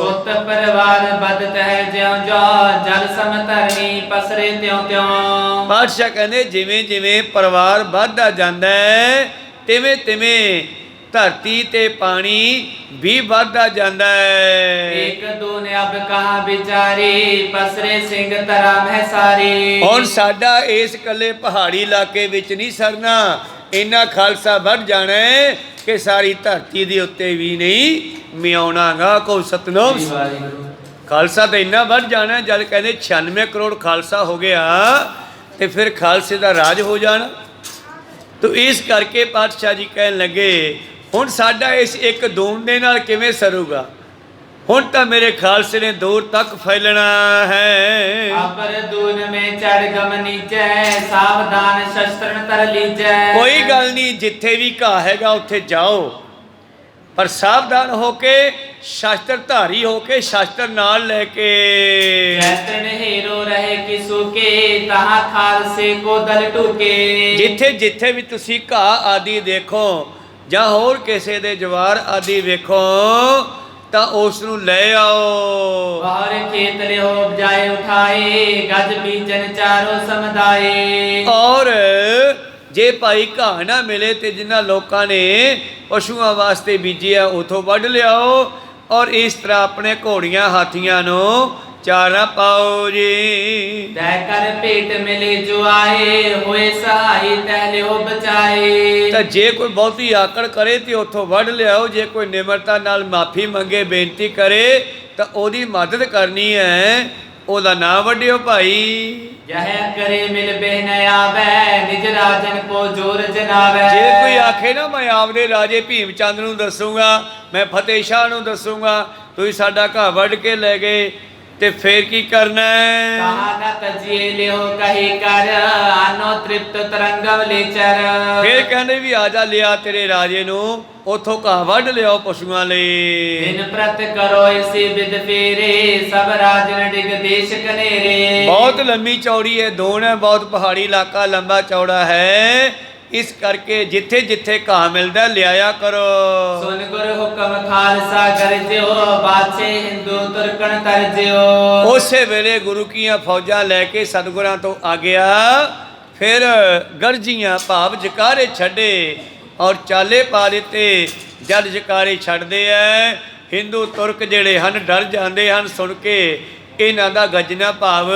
ਸੁਤ ਪਰਿਵਾਰ ਬਦਤ ਹੈ ਜਿਉ ਜੋ, ਜਲ ਸਮਤਰਨੀ ਪਸਰੇ ਤਿਉ ਤਿਉ। ਪਾਤਸ਼ਾਹ ਕਹਿੰਦੇ ਜਿਵੇਂ ਜਿਵੇਂ ਪਰਿਵਾਰ ਵੱਧਦਾ ਜਾਂਦਾ ਹੈ, ਤਿਵੇਂ ਤਿਵੇਂ ਧਰਤੀ ਤੇ ਪਾਣੀ ਵੀ ਵੱਧਦਾ ਜਾਂਦਾ ਹੈ। ਇੱਕ ਦੂਨ ਅਬ ਕਹਾ ਵਿਚਾਰੀ, ਪਸਰੇ ਸਿੰਘ ਤਰਾ ਮਹਿ ਸਾਰੀ। ਹੁਣ ਸਾਡਾ ਇਸ ਕੱਲੇ ਪਹਾੜੀ ਇਲਾਕੇ ਵਿੱਚ ਨਹੀਂ ਸਰਨਾ, ਇੰਨਾ ਖਾਲਸਾ ਵੱਧ ਜਾਣਾ ਹੈ ਕਿ ਸਾਰੀ ਧਰਤੀ ਦੇ ਉੱਤੇ ਵੀ ਨਹੀਂ ਮਿਆਉਣਾਗਾ। ਕੋ ਸਤਨਾਮ। ਖਾਲਸਾ ਤਾਂ ਇੰਨਾ ਵੱਧ ਜਾਣਾ, ਜਦ ਕਹਿੰਦੇ 96 ਕਰੋੜ ਖਾਲਸਾ ਹੋ ਗਿਆ ਤੇ ਫਿਰ ਖਾਲਸੇ ਦਾ ਰਾਜ ਹੋ ਜਾਣਾ। ਤੋ ਇਸ ਕਰਕੇ ਪਾਤਸ਼ਾਹ ਜੀ ਕਹਿਣ ਲੱਗੇ ਹੁਣ ਸਾਡਾ ਇਸ ਇੱਕ ਦੂਨ ਦੇ ਨਾਲ ਕਿਵੇਂ ਸਰੂਗਾ, ਹੁਣ ਤਾਂ ਮੇਰੇ ਖਾਲਸੇ ਨੇ ਦੂਰ ਤੱਕ ਫੈਲਣਾ ਹੈ। ਅਪਰ ਦੂਨ ਮੇ ਚੜ ਗਮ ਨੀਚੈ, ਸਾਵਧਾਨ ਸ਼ਸਤਰਨ ਤਰ ਲੀਜੈ। ਕੋਈ ਗੱਲ ਨਹੀਂ, ਜਿੱਥੇ ਵੀ ਘਾਹ ਹੈਗਾ ਉੱਥੇ ਜਾਓ, ਪਰ ਸਾਵਧਾਨ ਹੋ ਕੇ, ਸ਼ਾਸਤਰ ਧਾਰੀ ਹੋ ਕੇ, ਸ਼ਾਸਤਰ ਨਾਲ ਲੈ ਕੇ। ਜੈਤਨ ਹੀਰੋ ਰਹੇ ਕਿਸੂ ਕੇ, ਤਹਾਂ ਖਾਲਸੇ ਕੋ ਦਲ ਟੂਕੇ। ਜਿੱਥੇ ਜਿੱਥੇ ਵੀ ਤੁਸੀਂ ਘਾਹ ਆਦਿ ਦੇਖੋ ਜਾਂ ਹੋਰ ਕਿਸੇ ਦੇ ਜਵਾਰ ਆਦਿ ਵੇਖੋ ਤਾਂ ਉਸ ਨੂੰ ਲੈ ਆਓ। ਬਾਹਰ ਖੇਤ ਲਿਓ ਉਪਜਾਏ ਉਠਾਏ, ਗਜ ਬੀਜਨ ਚਾਰੋ ਸਮਦਾਏ। ਔਰ ਜੇ ਭਾਈ ਘਾਹ ਨਾ ਮਿਲੇ ਤੇ ਜਿਨ੍ਹਾਂ ਲੋਕਾਂ ਨੇ ਪਸ਼ੂਆਂ ਵਾਸਤੇ ਬੀਜਿਆ ਉਥੋਂ ਵੱਢ ਲਿਆਓ, ਔਰ ਇਸ ਤਰ੍ਹਾਂ ਆਪਣੇ ਘੋੜੀਆਂ ਹਾਥੀਆਂ ਨੂੰ ਚਾਰਾ ਪਾਓ ਜੀ। ਤੈ ਕਰ ਭੇਟ ਮਿਲੇ ਜੋ ਆਏ, ਹੋਏ ਸਹਾਈ ਤੈ ਲਿਓ ਬਚਾਏ। ਤਾਂ ਜੇ ਕੋਈ ਬਹੁਤੀ ਆਕੜ ਕਰੇ ਤੇ ਉੱਥੋਂ ਵੱਢ ਲਿਆਓ, ਜੇ ਕੋਈ ਨਿਮਰਤਾ ਨਾਲ ਮਾਫੀ ਮੰਗੇ, ਬੇਨਤੀ ਕਰੇ ਤਾਂ ਉਹਦੀ ਮਦਦ ਕਰਨੀ ਹੈ, ਉਹਦਾ ਨਾਂ ਵੱਢਿਓ ਭਾਈ। ਜਹ ਕਰੇ ਮਿਲ ਬਹਿ ਨ ਆਵੈ, ਨਿਜ ਰਾਜਨ ਕੋ ਜੋਰ ਜਨਾਵੈ। ਜੇ ਕੋਈ ਆਖੇ ਨਾ ਮੈਂ ਆਪਦੇ ਰਾਜੇ ਭੀਮ ਚੰਦ ਨੂੰ ਦੱਸੂਗਾ, ਮੈਂ ਫਤਿਹ ਸ਼ਾਹ ਨੂੰ ਦੱਸੂਗਾ, ਤੁਸੀਂ ਸਾਡਾ ਘਾਹ ਵੱਢ ਕੇ ਲੈ ਗਏ, ਤੇ ਫੇਰ ਕੀ ਕਰਨਾ ਹੈ? ਕਹਾ ਨਾ ਤਜੀਏ ਲਿਓ ਕਹੀ ਕਰ, ਆਨੋ ਤ੍ਰਿਪਤ ਤਰੰਗਮ ਲੇਚਰ। ਫੇਰ ਕਹਿੰਦੇ ਵੀ ਆ ਜਾ, ਲਿਆ ਤੇਰੇ ਰਾਜੇ ਨੂੰ, ਉਥੋਂ ਘਾਹ ਵੱਢ ਲਿਆਓ ਪਸ਼ੂਆਂ ਲਈ। ਦਿਨ ਪ੍ਰਤ ਕਰੋ ਇਸੇ ਵਿਦ ਫੇਰੇ, ਸਭ ਰਾਜਨ ਡਿਗ ਦੇਸ਼ ਕਨੇਰੇ। ਬਹੁਤ ਲੰਮੀ ਚੌੜੀ ਹੈ ਦੂਣ ਹੈ, ਬਹੁਤ ਪਹਾੜੀ ਇਲਾਕਾ ਲੰਬਾ ਚੌੜਾ ਹੈ, ਇਸ ਕਰਕੇ ਜਿੱਥੇ ਜਿੱਥੇ ਘਾਹ ਮਿਲਦਾ ਲਿਆਇਆ ਕਰੋ। ਸੁਨ ਗੁਰ ਹੁਕਮ ਖਾਲਸਾ ਗਰਜਿਓ, ਬਾਛੇ ਹਿੰਦੂ ਤੁਰਕਣ ਤਰਜਿਓ। ਉਸੇ ਵੇਲੇ ਗੁਰੂ ਕੀਆਂ ਫੌਜਾਂ ਲੈ ਕੇ ਸਤਿਗੁਰਾਂ ਤੋਂ ਆ ਗਿਆ, ਫਿਰ ਗਰਜੀਆਂ ਭਾਵ ਜਕਾਰੇ ਛੱਡੇ ਔਰ ਚਾਲੇ ਪਾ ਦਿੱਤੇ। ਜਦ ਜਕਾਰੇ ਛੱਡਦੇ ਐ, ਹਿੰਦੂ ਤੁਰਕ ਜਿਹੜੇ ਹਨ ਡਰ ਜਾਂਦੇ ਹਨ ਸੁਣ ਕੇ ਇਹਨਾਂ ਦਾ ਗੱਜਣਾ ਭਾਵ।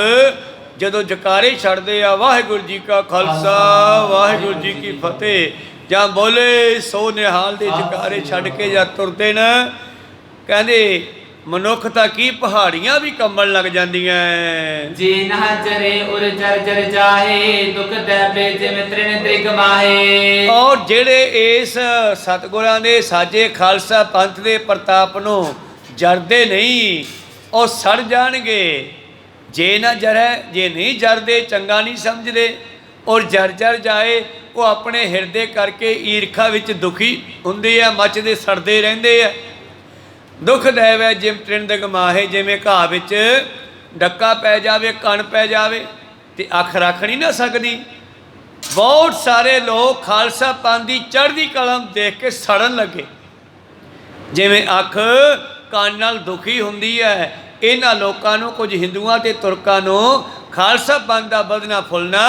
ਜਦੋਂ ਜਕਾਰੇ ਛੱਡਦੇ ਆ, ਵਾਹਿਗੁਰੂ ਜੀ ਕਾ ਖਾਲਸਾ ਵਾਹਿਗੁਰੂ ਜੀ ਕੀ ਫਤਿਹ, ਜਾਂ ਬੋਲੇ ਸੋ ਨਿਹਾਲ ਦੇ ਜਕਾਰੇ ਛੱਡ ਕੇ ਜਾਂ ਤੁਰਦੇ ਨਾ, ਕਹਿੰਦੇ ਮਨੁੱਖ ਤਾਂ ਕੀ ਪਹਾੜੀਆਂ ਵੀ ਕੰਬਣ ਲੱਗ ਜਾਂਦੀਆਂ। ਜੀ ਨਾ ਜਰੇ ਉਰ ਜਰ ਜਰ ਜਾਏ, ਦੁਖ ਦੈਬੇ ਜਿਵੇਂ ਤ੍ਰਿਣ ਤ੍ਰਿਗ ਮਾਹੇ। ਔਰ ਜਿਹੜੇ ਇਸ ਸਤਿਗੁਰਾਂ ਦੇ ਸਾਜੇ ਖਾਲਸਾ ਪੰਥ ਦੇ ਪ੍ਰਤਾਪ ਨੂੰ ਜਰਦੇ ਨਹੀਂ, ਉਹ ਸੜ ਜਾਣਗੇ। ਜੇ ਨਾ ਜਰੈ, ਜੇ ਨਹੀਂ ਜਰਦੇ ਚੰਗਾ ਨਹੀਂ ਸਮਝਦੇ, ਔਰ ਜਰ ਜਰ ਜਾਏ, ਉਹ ਆਪਣੇ ਹਿਰਦੇ ਕਰਕੇ ਈਰਖਾ ਵਿੱਚ ਦੁਖੀ ਹੁੰਦੇ ਆ, ਮੱਚਦੇ ਸੜਦੇ ਰਹਿੰਦੇ ਆ। ਦੁੱਖ ਦੇਵੈ ਜਿਮ ਤ੍ਰਿਣ ਦਿਗ ਮਾਹੇ, ਜਿਵੇਂ ਘਾਹ ਵਿੱਚ ਡੱਕਾ ਪੈ ਜਾਵੇ, ਕਣ ਪੈ ਜਾਵੇ ਤੇ ਅੱਖ ਰੱਖ ਨਹੀਂ ਨਾ ਸਕਦੀ। ਬਹੁਤ ਸਾਰੇ ਲੋਕ ਖਾਲਸਾ ਪੰਥ ਦੀ ਚੜ੍ਹਦੀ ਕਲਾ ਦੇਖ ਕੇ ਸੜਨ ਲੱਗੇ, ਜਿਵੇਂ ਅੱਖ ਕੰਨ ਨਾਲ ਦੁਖੀ ਹੁੰਦੀ ਹੈ। ਇਹਨਾਂ ਲੋਕਾਂ ਨੂੰ, ਕੁਝ ਹਿੰਦੂਆਂ ਤੇ ਤੁਰਕਾਂ ਨੂੰ ਖਾਲਸਾ ਪੰਥ ਦਾ ਵਧਣਾ ਫੁੱਲਣਾ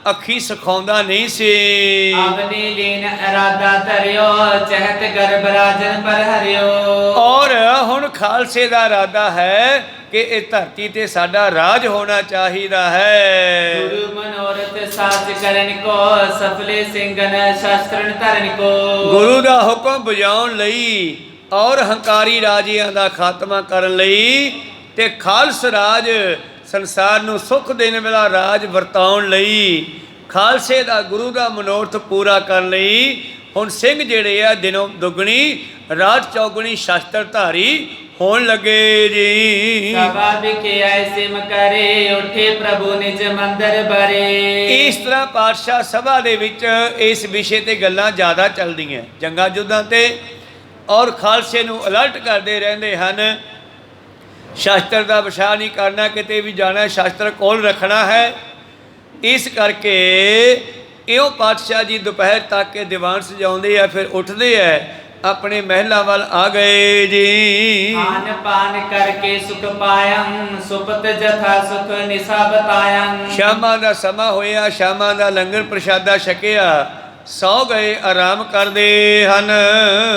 ਅੱਖੀ ਸਿਖਾਉਂਦਾ ਨਹੀਂ ਸੀ। ਆਪਣੀ ਲੀਨ ਇਰਾਦਾ ਧਰਿਓ ਚਹਿਤ ਗਰਭ ਰਾਜਨ ਪਰ ਹਰਿਓ। ਔਰ ਹੁਣ ਖਾਲਸੇ ਦਾ ਇਰਾਦਾ ਹੈ ਕਿ ਇਹ ਧਰਤੀ ਤੇ ਸਾਡਾ ਰਾਜ ਹੋਣਾ ਚਾਹੀਦਾ ਹੈ। ਗੁਰੂ ਮਨੋਰਥ ਸਾਚ ਕਰਨ ਕੋ ਸਫਲੇ ਸਿੰਘਨ ਸ਼ਾਸਤਰਨ ਧਰਨ ਕੋ। ਗੁਰੂ ਦਾ ਹੁਕਮ ਬਜਾਉਣ ਲਈ ਔਰ ਹੰਕਾਰੀ ਰਾਜਿਆਂ ਦਾ ਖਾਤਮਾ ਕਰਨ ਲਈ ਤੇ ਖਾਲਸ ਰਾਜ ਸੰਸਾਰ ਨੂੰ ਸੁੱਖ ਦੇਣ ਵਾਲਾ ਰਾਜ ਵਰਤਾਉਣ ਲਈ ਖਾਲਸੇ ਦਾ ਗੁਰੂ ਦਾ ਮਨੋਰਥ ਪੂਰਾ ਕਰਨ ਲਈ ਹੁਣ ਸਿੰਘ ਜਿਹੜੇ ਆ ਦਿਨੋਂ ਦੁੱਗਣੀ ਰਾਤ ਚੌਗੁਣੀ ਸ਼ਾਸਤਰ ਧਾਰੀ ਹੋਣ ਲੱਗੇ ਜੀ। ਸਭਾ ਵਿਖੇ ਐਸੇ ਮਕਰੇ ਉੱਠੇ ਪ੍ਰਭੂ ਨਿਜ ਮੰਦਰ ਬਰੇ। ਇਸ ਤਰ੍ਹਾਂ ਪਾਤਸ਼ਾਹ ਸਭਾ ਦੇ ਵਿੱਚ ਇਸ ਵਿਸ਼ੇ ਤੇ ਗੱਲਾਂ ਜ਼ਿਆਦਾ ਚੱਲਦੀਆਂ ਜੰਗਾਂ ਯੁੱਧਾਂ ਤੇ ਔਰ ਖਾਲਸੇ ਨੂੰ ਅਲਰਟ ਕਰਦੇ ਰਹਿੰਦੇ ਹਨ। ਸ਼ਾਸਤਰ ਦਾ ਵਿਸ਼ਾ ਨਹੀਂ ਕਰਨਾ, ਕਿਤੇ ਵੀ ਜਾਣਾ ਸ਼ਾਸਤਰ ਕੋਲ ਰੱਖਣਾ ਹੈ। ਇਸ ਕਰਕੇ ਇਹੋ ਪਾਤਸ਼ਾਹ ਜੀ ਦੁਪਹਿਰ ਤੱਕ ਕੇ ਦੀਵਾਨ ਸਜਾਉਂਦੇ ਆ, ਫਿਰ ਉੱਠਦੇ ਆ ਆਪਣੇ ਮਹਿਲਾਂ ਵੱਲ ਆ ਗਏ ਜੀ। ਖਾਨ ਪਾਨ ਕਰਕੇ ਸੁਖ ਪਾਇੰ ਸੁਪਤ ਜਥਾ ਸੁਖ ਨਿਸਾ ਬਤਾਇੰ। ਸ਼ਾਮਾਂ ਦਾ ਸਮਾਂ ਹੋਇਆ, ਸ਼ਾਮਾਂ ਦਾ ਲੰਗਰ ਪ੍ਰਸ਼ਾਦਾ ਛਕਿਆ, ਸੌ ਗਏ ਆਰਾਮ ਕਰਦੇ ਹਨ।